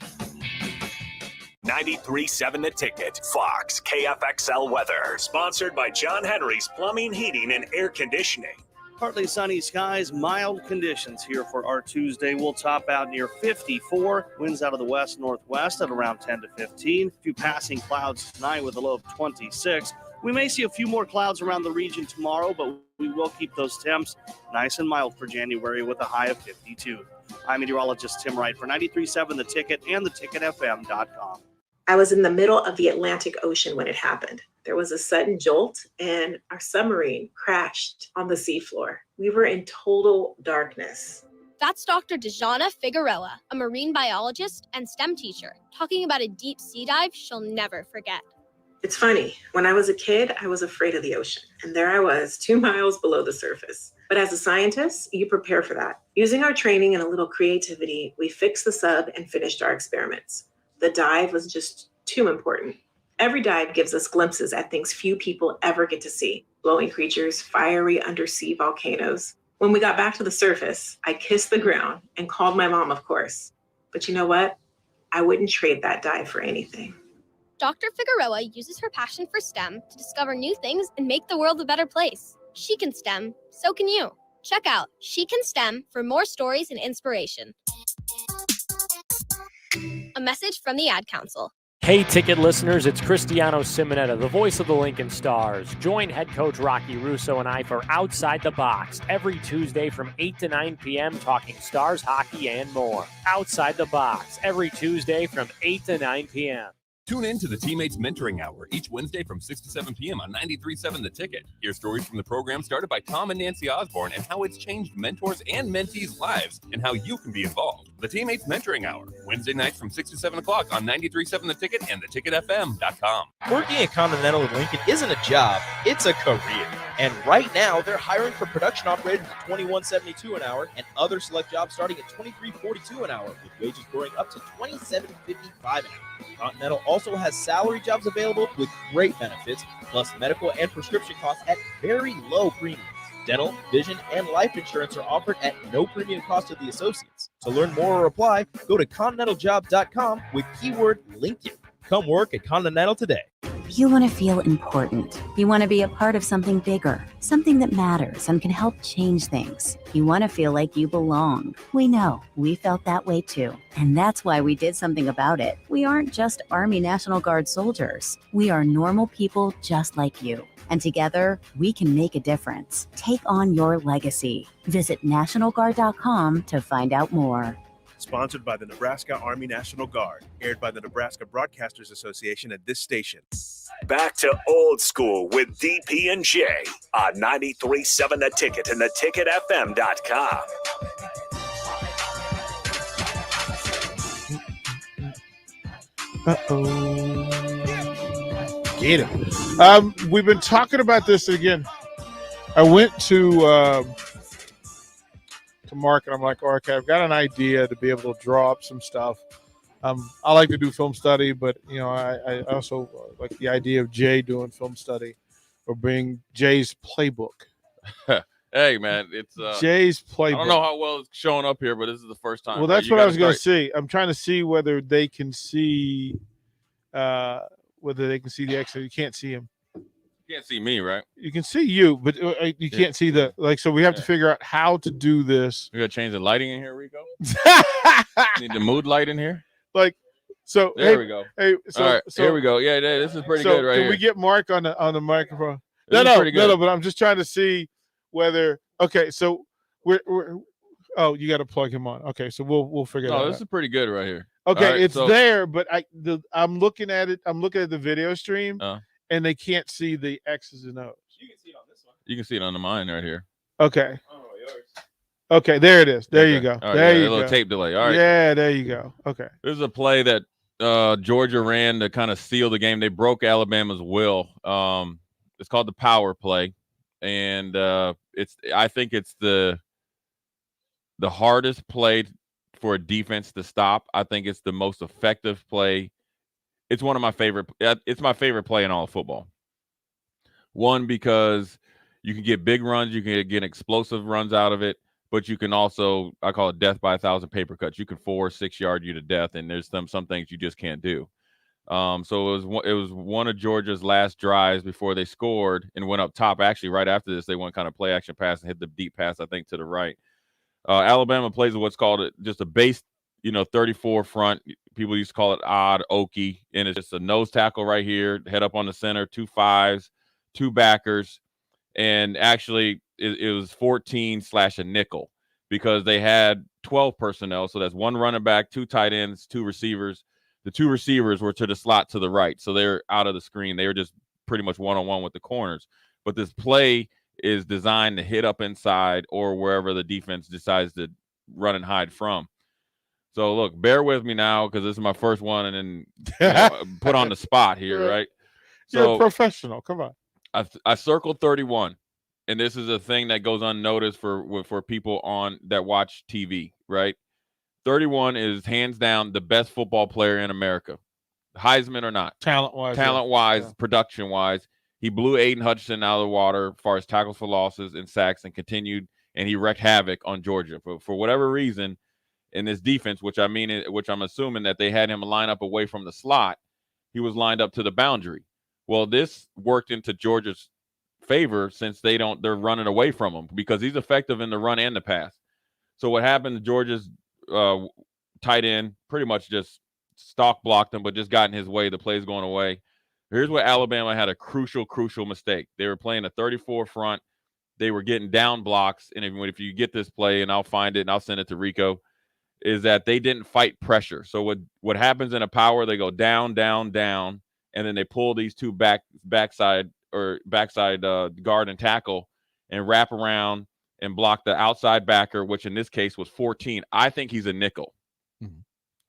93.7 The Ticket. Fox KFXL weather. Sponsored by John Henry's Plumbing, Heating, and Air Conditioning. Partly sunny skies, mild conditions here for our Tuesday. We'll top out near 54. Winds out of the west-northwest at around 10 to 15. A few passing clouds tonight with a low of 26. We may see a few more clouds around the region tomorrow, but we will keep those temps nice and mild for January with a high of 52. I'm meteorologist Tim Wright for 93.7 The Ticket and theticketfm.com. I was in the middle of the Atlantic Ocean when it happened. There was a sudden jolt and our submarine crashed on the seafloor. We were in total darkness. That's Dr. Dejana Figueroa, a marine biologist and STEM teacher, talking about a deep sea dive she'll never forget. It's funny, when I was a kid, I was afraid of the ocean. And there I was, 2 miles below the surface. But as a scientist, you prepare for that. Using our training and a little creativity, we fixed the sub and finished our experiments. The dive was just too important. Every dive gives us glimpses at things few people ever get to see. Glowing creatures, fiery undersea volcanoes. When we got back to the surface, I kissed the ground and called my mom, of course. But you know what? I wouldn't trade that dive for anything. Dr. Figueroa uses her passion for STEM to discover new things and make the world a better place. She can STEM, so can you. Check out She Can STEM for more stories and inspiration. A message from the Ad Council. Hey, ticket listeners, it's Cristiano Simonetta, the voice of the Lincoln Stars. Join head coach Rocky Russo and I for Outside the Box every Tuesday from 8 to 9 p.m. talking Stars, hockey, and more. Outside the Box every Tuesday from 8 to 9 p.m. Tune in to the Teammates Mentoring Hour each Wednesday from 6 to 7 p.m. on 93.7 The Ticket. Hear stories from the program started by Tom and Nancy Osborne and how it's changed mentors and mentees' lives and how you can be involved. The Teammates Mentoring Hour, Wednesday nights from 6 to 7 o'clock on 93.7 The Ticket and theticketfm.com. Working at Continental in Lincoln isn't a job, it's a career. And right now, they're hiring for production operators at $21.72 an hour and other select jobs starting at $23.42 an hour, with wages growing up to $27.55 an hour. Continental also has salary jobs available with great benefits, plus medical and prescription costs at very low premiums. Dental, vision, and life insurance are offered at no premium cost to the associates. To learn more or apply, go to continentaljob.com with keyword Lincoln. Come work at Continental today. You want to feel important. You want to be a part of something bigger, something that matters and can help change things. You want to feel like you belong. We know. We felt that way too. And that's why we did something about it. We aren't just Army National Guard soldiers. We are normal people just like you. And together, we can make a difference. Take on your legacy. Visit NationalGuard.com to find out more. Sponsored by the Nebraska Army National Guard, aired by the Nebraska Broadcasters Association at this station. Back to Old School with DP and J on 93.7 The Ticket and theticketfm.com. Get it. We've been talking about this again. I went to Mark and I'm like, okay, I've got an idea to be able to draw up some stuff. I like to do film study, but I also like the idea of Jay doing film study or being Jay's playbook. Hey, man, it's Jay's playbook. I don't know how well it's showing up here, but this is the first time. Well, that's what I was going to see. I'm trying to see whether they can see the exit. You can't see him. You can't see me, right? You can see you, but you can't see the So we have to figure out how to do this. We got to change the lighting in here, Rico. Need the mood light in here. So there we go. Hey, all right, here we go. Yeah, this is pretty good right here. Can we get Mark on the microphone? No, but I'm just trying to see whether. Okay, so we're you got to plug him on. Okay, so we'll figure that out. No, this is pretty good right here. Okay, right, it's there, but I'm looking at it. I'm looking at the video stream, and they can't see the X's and O's. You can see it on this one. You can see it on the mine right here. Okay. Oh, yours. Okay, there it is. There you go. Right, there you go. A little tape delay. All right. Yeah, there you go. Okay. This is a play that Georgia ran to kind of seal the game. They broke Alabama's will. It's called the power play, and I think it's the hardest play for a defense to stop. I think it's the most effective play. It's one of my favorite. It's my favorite play in all of football. One, because you can get big runs, you can get explosive runs out of it, but you can also, I call it death by 1,000 paper cuts. You can 4 or 6 yard you to death, and there's some things you just can't do. So it was one of Georgia's last drives before they scored and went up top. Actually, right after this, they went kind of play action pass and hit the deep pass, I think, to the right. Alabama plays what's called just a base, 34 front. People used to call it odd, okie, and it's just a nose tackle right here, head up on the center, 2 5s, 2 backers, and actually it was 14 / a nickel because they had 12 personnel. So that's 1 running back, 2 tight ends, 2 receivers. The 2 receivers were to the slot to the right, so they're out of the screen. They were just pretty much one-on-one with the corners. But this play is designed to hit up inside or wherever the defense decides to run and hide from. So, look, bear with me now because this is my first one and then put on the spot here, right? So, you're a professional. Come on. I circled 31, and this is a thing that goes unnoticed for people that watch TV, right? 31 is hands down the best football player in America, Heisman or not. Talent-wise, production-wise. He blew Aiden Hutchinson out of the water as far as tackles for losses and sacks and continued, and he wreaked havoc on Georgia. For whatever reason, in this defense, which I'm assuming that they had him line up away from the slot, he was lined up to the boundary. Well, this worked into Georgia's favor since they're running away from him because he's effective in the run and the pass. So what happened? Georgia's tight end pretty much just stalk blocked him, but just got in his way. The play's going away. Here's where Alabama had a crucial mistake. They were playing a 34 front. They were getting down blocks. And if you get this play, and I'll find it and I'll send it to Rico, is that they didn't fight pressure. So what happens in a power, they go down, down, down, and then they pull these two backside guard and tackle and wrap around and block the outside backer, which in this case was 14. I think he's a nickel.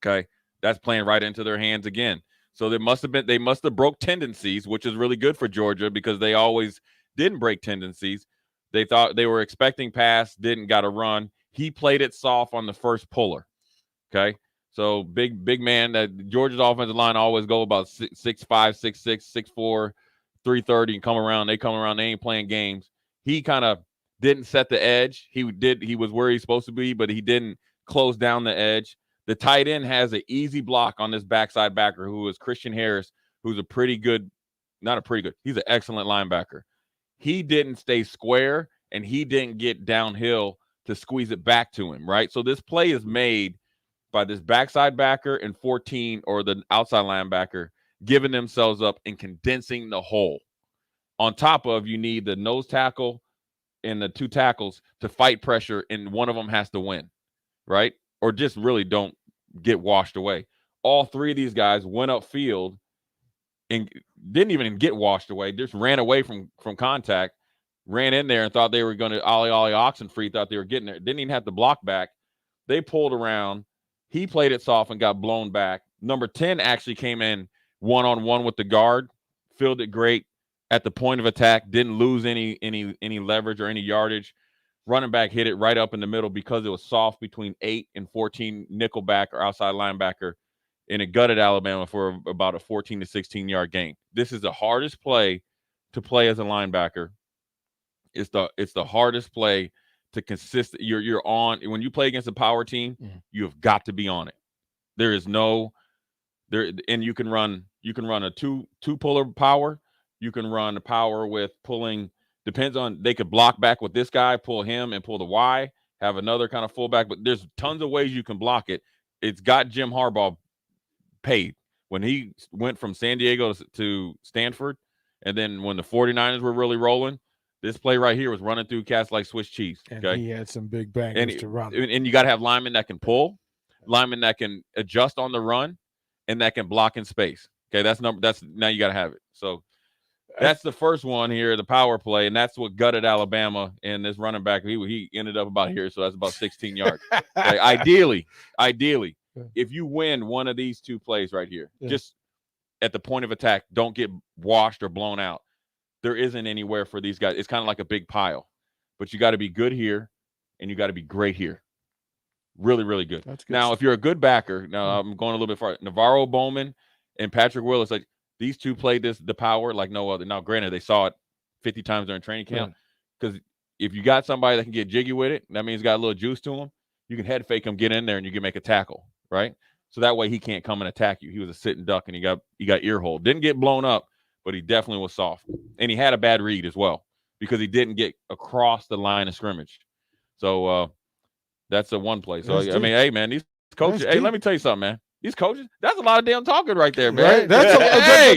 Okay. That's playing right into their hands again. So they must have broke tendencies, which is really good for Georgia because they always didn't break tendencies. They thought they were expecting pass, didn't got a run. He played it soft on the first puller. Okay. So big man, that Georgia's offensive line always go about 6'5", 6'6", 6'4", 330 and come around. They ain't playing games. He kind of didn't set the edge. He was where he's supposed to be, but he didn't close down the edge. The tight end has an easy block on this backside backer who is Christian Harris, who's he's an excellent linebacker. He didn't stay square and he didn't get downhill to squeeze it back to him, right? So this play is made by this backside backer and 14 or the outside linebacker giving themselves up and condensing the hole. On top of, you need the nose tackle and the two tackles to fight pressure, and one of them has to win, right? Or just really don't get washed away. All three of these guys went upfield and didn't even get washed away. Just ran away from contact, ran in there and thought they were going to ollie Oxenfree, thought they were getting there. Didn't even have to block back. They pulled around. He played it soft and got blown back. Number 10 actually came in one-on-one with the guard, filled it great at the point of attack, didn't lose any leverage or any yardage. Running back hit it right up in the middle because it was soft between 8 and 14 nickelback or outside linebacker, and it gutted Alabama for about a 14 to 16-yard gain. This is the hardest play to play as a linebacker. It's the hardest play to consist. You're on when you play against a power team. You have got to be on it. There is no there, and you can run a two puller power. You can run a power with pulling. Depends on, they could block back with this guy, pull him and pull the Y, have another kind of fullback, but there's tons of ways you can block it. It's got Jim Harbaugh paid when he went from San Diego to Stanford. And then when the 49ers were really rolling, this play right here was running through cats like Swiss cheese. Okay. And he had some big bangers to run. And you got to have linemen that can pull, linemen that can adjust on the run, and that can block in space. Okay. That's now you got to have it. So that's the first one here, the power play, and that's what gutted Alabama. And this running back, he ended up about here, so that's about 16 yards. Okay, ideally, if you win one of these two plays right here, just at the point of attack, don't get washed or blown out. There isn't anywhere for these guys. It's kind of like a big pile, but you got to be good here, and you got to be great here. Really, really good. That's good. Now, if you're a good backer, now I'm going a little bit far. Navarro Bowman and Patrick Willis, like, these two played the power like no other. Now, granted, they saw it 50 times during training camp, because if you got somebody that can get jiggy with it, that means he's got a little juice to him. You can head fake him, get in there, and you can make a tackle, right? So that way he can't come and attack you. He was a sitting duck, and he got ear hole. Didn't get blown up, but he definitely was soft. And he had a bad read as well because he didn't get across the line of scrimmage. So that's the one play. So, I mean, hey, man, these coaches, hey, let me tell you something, man. These coaches, that's a lot of damn talking right there, man. Right?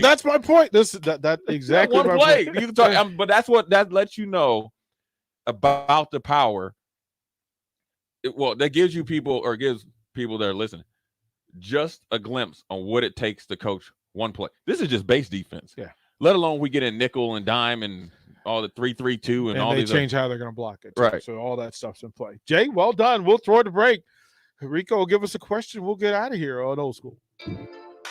That's my point. That exactly one my play. point. You can talk, but that lets you know about the power. That gives you people, or gives people that are listening, just a glimpse on what it takes to coach one play. This is just base defense. Yeah. Let alone we get in nickel and dime and all the 3-3-2 and all they these. Change how they're going to block it. Right. So all that stuff's in play. Jay, well done. We'll throw it to break. Rico will give us a question. We'll get out of here on Old School.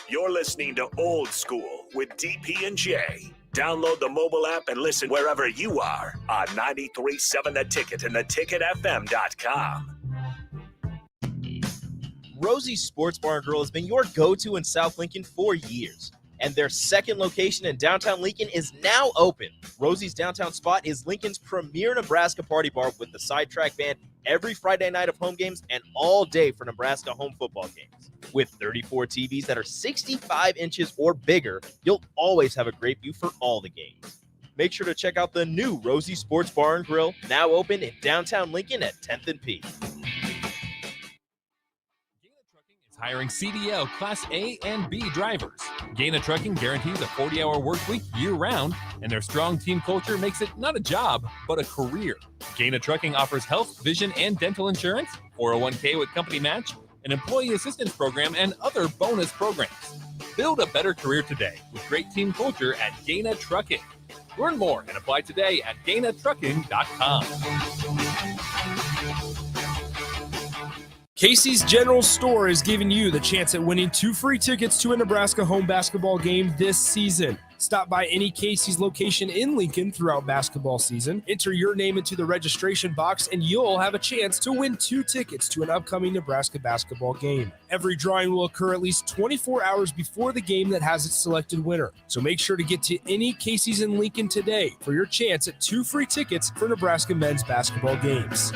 You're listening to Old School with DP and J. Download the mobile app and listen wherever you are on 93.7 The Ticket and theticketfm.com. Rosie's Sports Bar and Grill has been your go-to in South Lincoln for years, and their second location in downtown Lincoln is now open. Rosie's downtown spot is Lincoln's premier Nebraska party bar with the Sidetrack Band every Friday night of home games and all day for Nebraska home football games. With 34 TVs that are 65 inches or bigger, you'll always have a great view for all the games. Make sure to check out the new Rosie Sports Bar and Grill, now open in downtown Lincoln at 10th and P. Hiring CDL Class A and B drivers. Gaina Trucking guarantees a 40-hour work week year-round, and their strong team culture makes it not a job, but a career. Gaina Trucking offers health, vision, and dental insurance, 401k with company match, an employee assistance program, and other bonus programs. Build a better career today with great team culture at Gaina Trucking. Learn more and apply today at GainaTrucking.com. Casey's General Store is giving you the chance at winning 2 free tickets to a Nebraska home basketball game this season. Stop by any Casey's location in Lincoln throughout basketball season, enter your name into the registration box, and you'll have a chance to win 2 tickets to an upcoming Nebraska basketball game. Every drawing will occur at least 24 hours before the game that has its selected winner. So make sure to get to any Casey's in Lincoln today for your chance at 2 free tickets for Nebraska men's basketball games.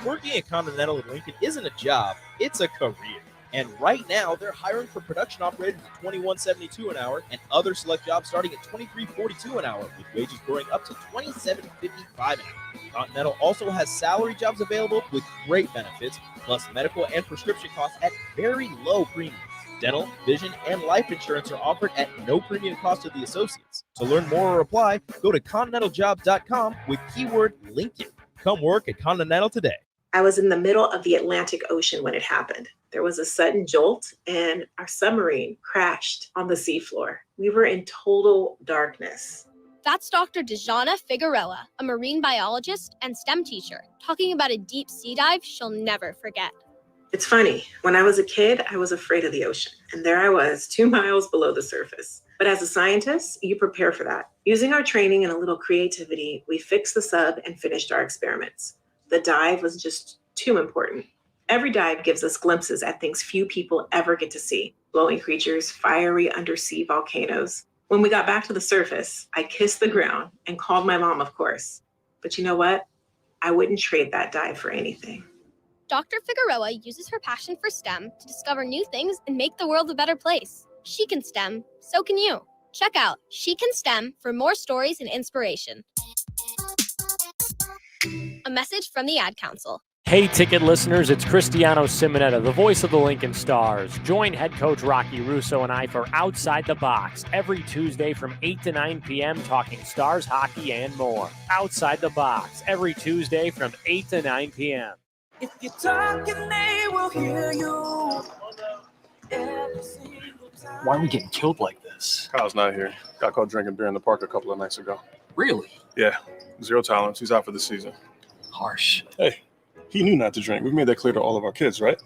Working at Continental in Lincoln isn't a job, it's a career. And right now, they're hiring for production operators at $21.72 an hour and other select jobs starting at $23.42 an hour, with wages growing up to $27.55 an hour. Continental also has salary jobs available with great benefits, plus medical and prescription costs at very low premiums. Dental, vision, and life insurance are offered at no premium cost to the associates. To learn more or apply, go to continentaljobs.com with keyword Lincoln. Come work at Continental today. I was in the middle of the Atlantic Ocean when it happened. There was a sudden jolt and our submarine crashed on the seafloor. We were in total darkness. That's Dr. Dejana Figueroa, a marine biologist and STEM teacher, talking about a deep sea dive she'll never forget. It's funny, when I was a kid, I was afraid of the ocean. And there I was, 2 miles below the surface. But as a scientist, you prepare for that. Using our training and a little creativity, we fixed the sub and finished our experiments. The dive was just too important. Every dive gives us glimpses at things few people ever get to see. Glowing creatures, fiery undersea volcanoes. When we got back to the surface, I kissed the ground and called my mom, of course. But you know what? I wouldn't trade that dive for anything. Dr. Figueroa uses her passion for STEM to discover new things and make the world a better place. She can STEM, so can you. Check out She Can STEM for more stories and inspiration. A message from the Ad Council. Hey, ticket listeners, it's Cristiano Simonetta, the voice of the Lincoln Stars. Join head coach Rocky Russo and I for Outside the Box every Tuesday from 8 to 9 p.m. talking Stars, hockey, and more. Outside the Box every Tuesday from 8 to 9 p.m. If you're talking, they will hear you. Why are we getting killed like this? Kyle's not here. Got caught drinking beer in the park a couple of nights ago. Really? Yeah. 0 tolerance. He's out for the season. Harsh. Hey, he knew not to drink. We've made that clear to all of our kids, right?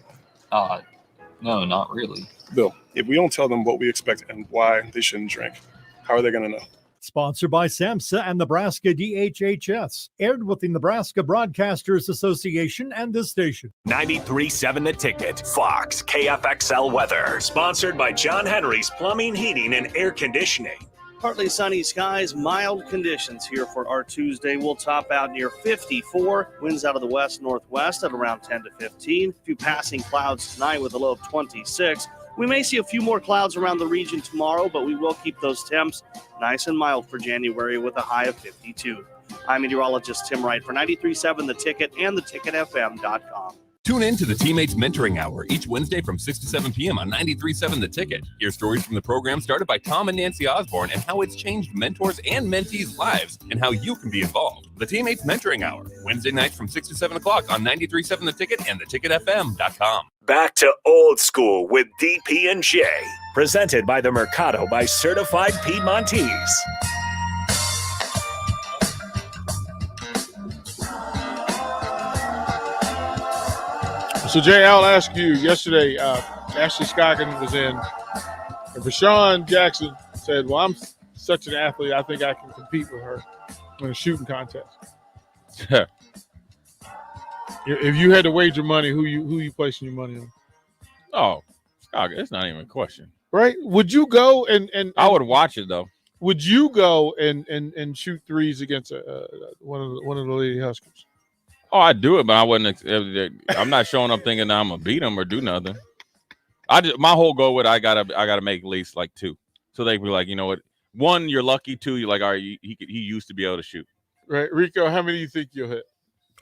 No, not really. Bill, if we don't tell them what we expect and why they shouldn't drink, how are they going to know? Sponsored by SAMHSA and Nebraska DHHS. Aired with the Nebraska Broadcasters Association and this station. 93.7 The Ticket, Fox, KFXL weather. Sponsored by John Henry's Plumbing, Heating, and Air Conditioning. Partly sunny skies, mild conditions here for our Tuesday. We'll top out near 54. Winds out of the west-northwest at around 10 to 15. A few passing clouds tonight with a low of 26. We may see a few more clouds around the region tomorrow, but we will keep those temps nice and mild for January with a high of 52. I'm meteorologist Tim Wright for 93.7 The Ticket and theticketfm.com. Tune in to the Teammates Mentoring Hour each Wednesday from 6 to 7 p.m. on 93.7 The Ticket. Hear stories from the program started by Tom and Nancy Osborne and how it's changed mentors and mentees' lives and how you can be involved. The Teammates Mentoring Hour, Wednesday nights from 6 to 7 o'clock on 93.7 The Ticket and theticketfm.com. Back to Old School with DP&J. Presented by the Mercado by Certified Piedmontese. So, Jay, I'll ask you, yesterday, Ashley Scoggin was in, and Rashawn Jackson said, well, I'm such an athlete, I think I can compete with her in a shooting contest. If you had to wager money, who you placing your money on? Oh, Scoggin, it's not even a question. Right? Would you go and I would watch it, though. Would you go and shoot threes against one of the Lady Huskers? Oh, I'd do it, but I wouldn't. I'm not showing up thinking that I'm gonna beat them or do nothing. My whole goal with I gotta make at least like 2, so they be like, you know what, one, you're lucky. Two, you're like, all right, he used to be able to shoot. Right, Rico, how many do you think you'll hit?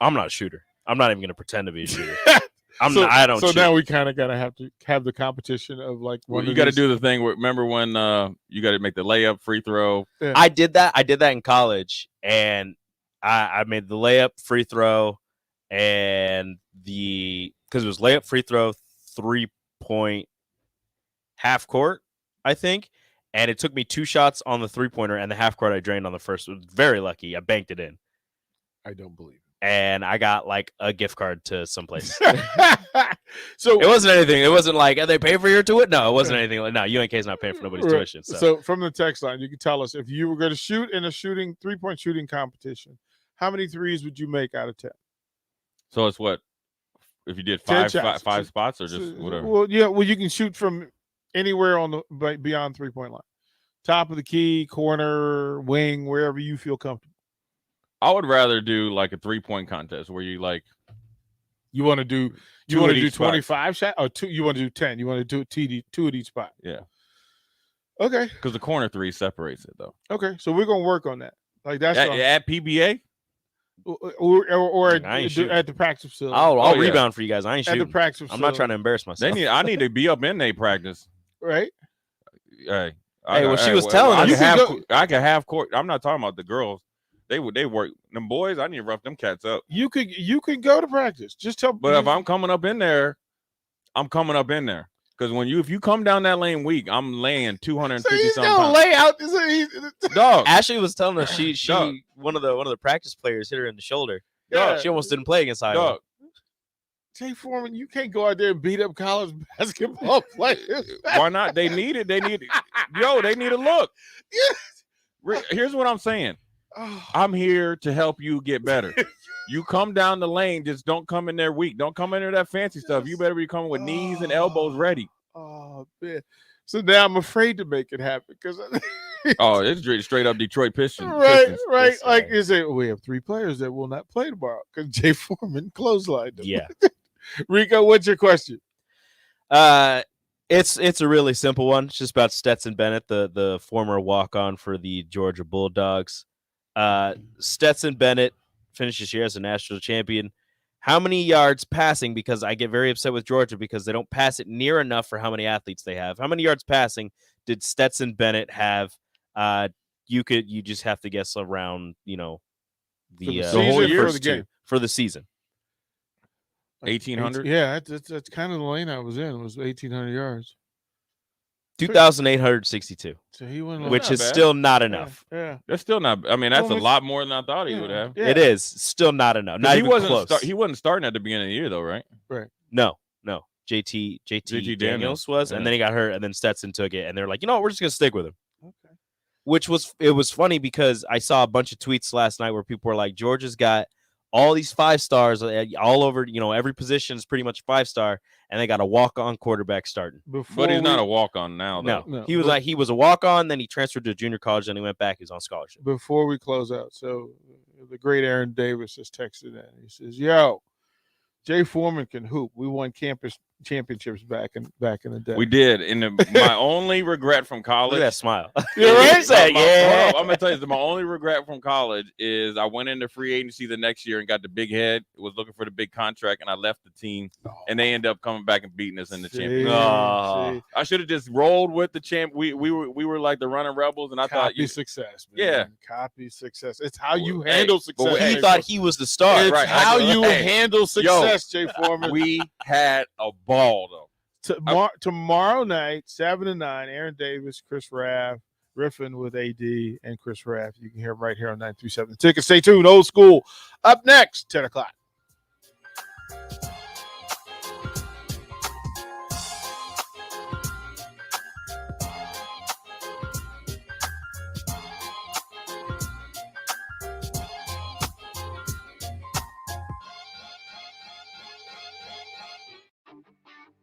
I'm not a shooter. I'm not even going to pretend to be a shooter. I don't. So shoot. now we kind of gotta have to have the competition of like one. You got to do the thing. Remember when you got to make the layup, free throw? Yeah. I did that in college, and I made the layup, free throw, and because it was layup, free throw, 3-point, half court, I think, and it took me 2 shots on the 3-pointer, and the half court I drained on the first. Was very lucky. I banked it in. I don't believe it. And I got like a gift card to someplace. So it wasn't anything. It wasn't like, are they paying for your tuition? No, it wasn't anything like, no, UNK's not paying for nobody's tuition. So from the text line, you can tell us if you were going to shoot in a 3-point shooting competition, how many threes would you make out of 10? So it's what? If you did five spots or just whatever? Well, yeah. Well, you can shoot from anywhere on the beyond 3-point line. Top of the key, corner, wing, wherever you feel comfortable. I would rather do like a 3-point contest where you like. You want to do 25 shots or 2? You want to do 10? You want to do 2 at each spot? Yeah. Okay. Because the corner 3 separates it though. Okay, so we're gonna work on that. Like that's at PBA or at the practice facility. I'll rebound for you guys. I ain't shooting. At the practice facility. I'm not trying to embarrass myself. I need to be up in their practice. Right. Hey. She was telling us. I can have court. I'm not talking about the girls. They work them boys. I need to rough them cats up. You could go to practice. Just tell. But if I'm coming up in there, I'm coming up in there because if you come down that lane weak, I'm laying 250 something pounds. Lay out. Dog. Ashley was telling us she one of the practice players hit her in the shoulder. Yeah. She almost didn't play against Iowa. Jay Foreman, you can't go out there and beat up college basketball players. Why not? They need it. They need yo. They need a look. Here's what I'm saying. I'm here to help you get better. You come down the lane, just don't come in there weak. Don't come in there that fancy stuff. You better be coming with knees and elbows ready. Oh man! So now I'm afraid to make it happen because. It's straight up Detroit Pistons. Right. Like you say, we have 3 players that will not play tomorrow because Jay Foreman clotheslined them. Yeah. Rico, what's your question? It's a really simple one. It's just about Stetson Bennett, the former walk-on for the Georgia Bulldogs. Stetson Bennett finished this year as a national champion. How many yards passing? Because I get very upset with Georgia because they don't pass it near enough for how many athletes they have. How many yards passing did Stetson Bennett have? You just have to guess around, the whole year for the game for the season. 1,800. Yeah, that's kind of the lane I was in. It was 1,800 yards. 2,862. So he went, which is still not enough. Yeah, that's still not. I mean, that's a lot more than I thought he would have. Yeah. It is still not enough. Not even close. He wasn't starting at the beginning of the year, though, right? Right. No. JT Daniels was, and then he got hurt, and then Stetson took it, and they're like, you know what, we're just gonna stick with him. Okay. It was funny because I saw a bunch of tweets last night where people were like, Georgia's got all these 5 stars all over, every position is pretty much 5-star, and they got a walk-on quarterback starting. But he's not a walk-on now, though. No. He was a walk-on, then he transferred to junior college, then he went back, he's on scholarship. Before we close out, so the great Aaron Davis has texted in. He says, yo, Jay Foreman can hoop. We won campus championships back in the day. We did. My only regret from college. Look at that smile. You're right. Yeah. I'm gonna tell you, my only regret from college is I went into free agency the next year and got the big head. Was looking for the big contract, and I left the team. And they ended up coming back and beating us in the championship. I should have just rolled with the champ. We were like the running rebels, and I thought success. Man. Yeah, copy success. It's how you handle success. He thought he was the star. It's how you handle success, Jay Foreman. We had a ball though. Tomorrow night, 7 to 9, Aaron Davis, Chris Raff, riffing with AD and Chris Raff. You can hear him right here on 937 The Ticket. Stay tuned. Old School up next, 10 o'clock.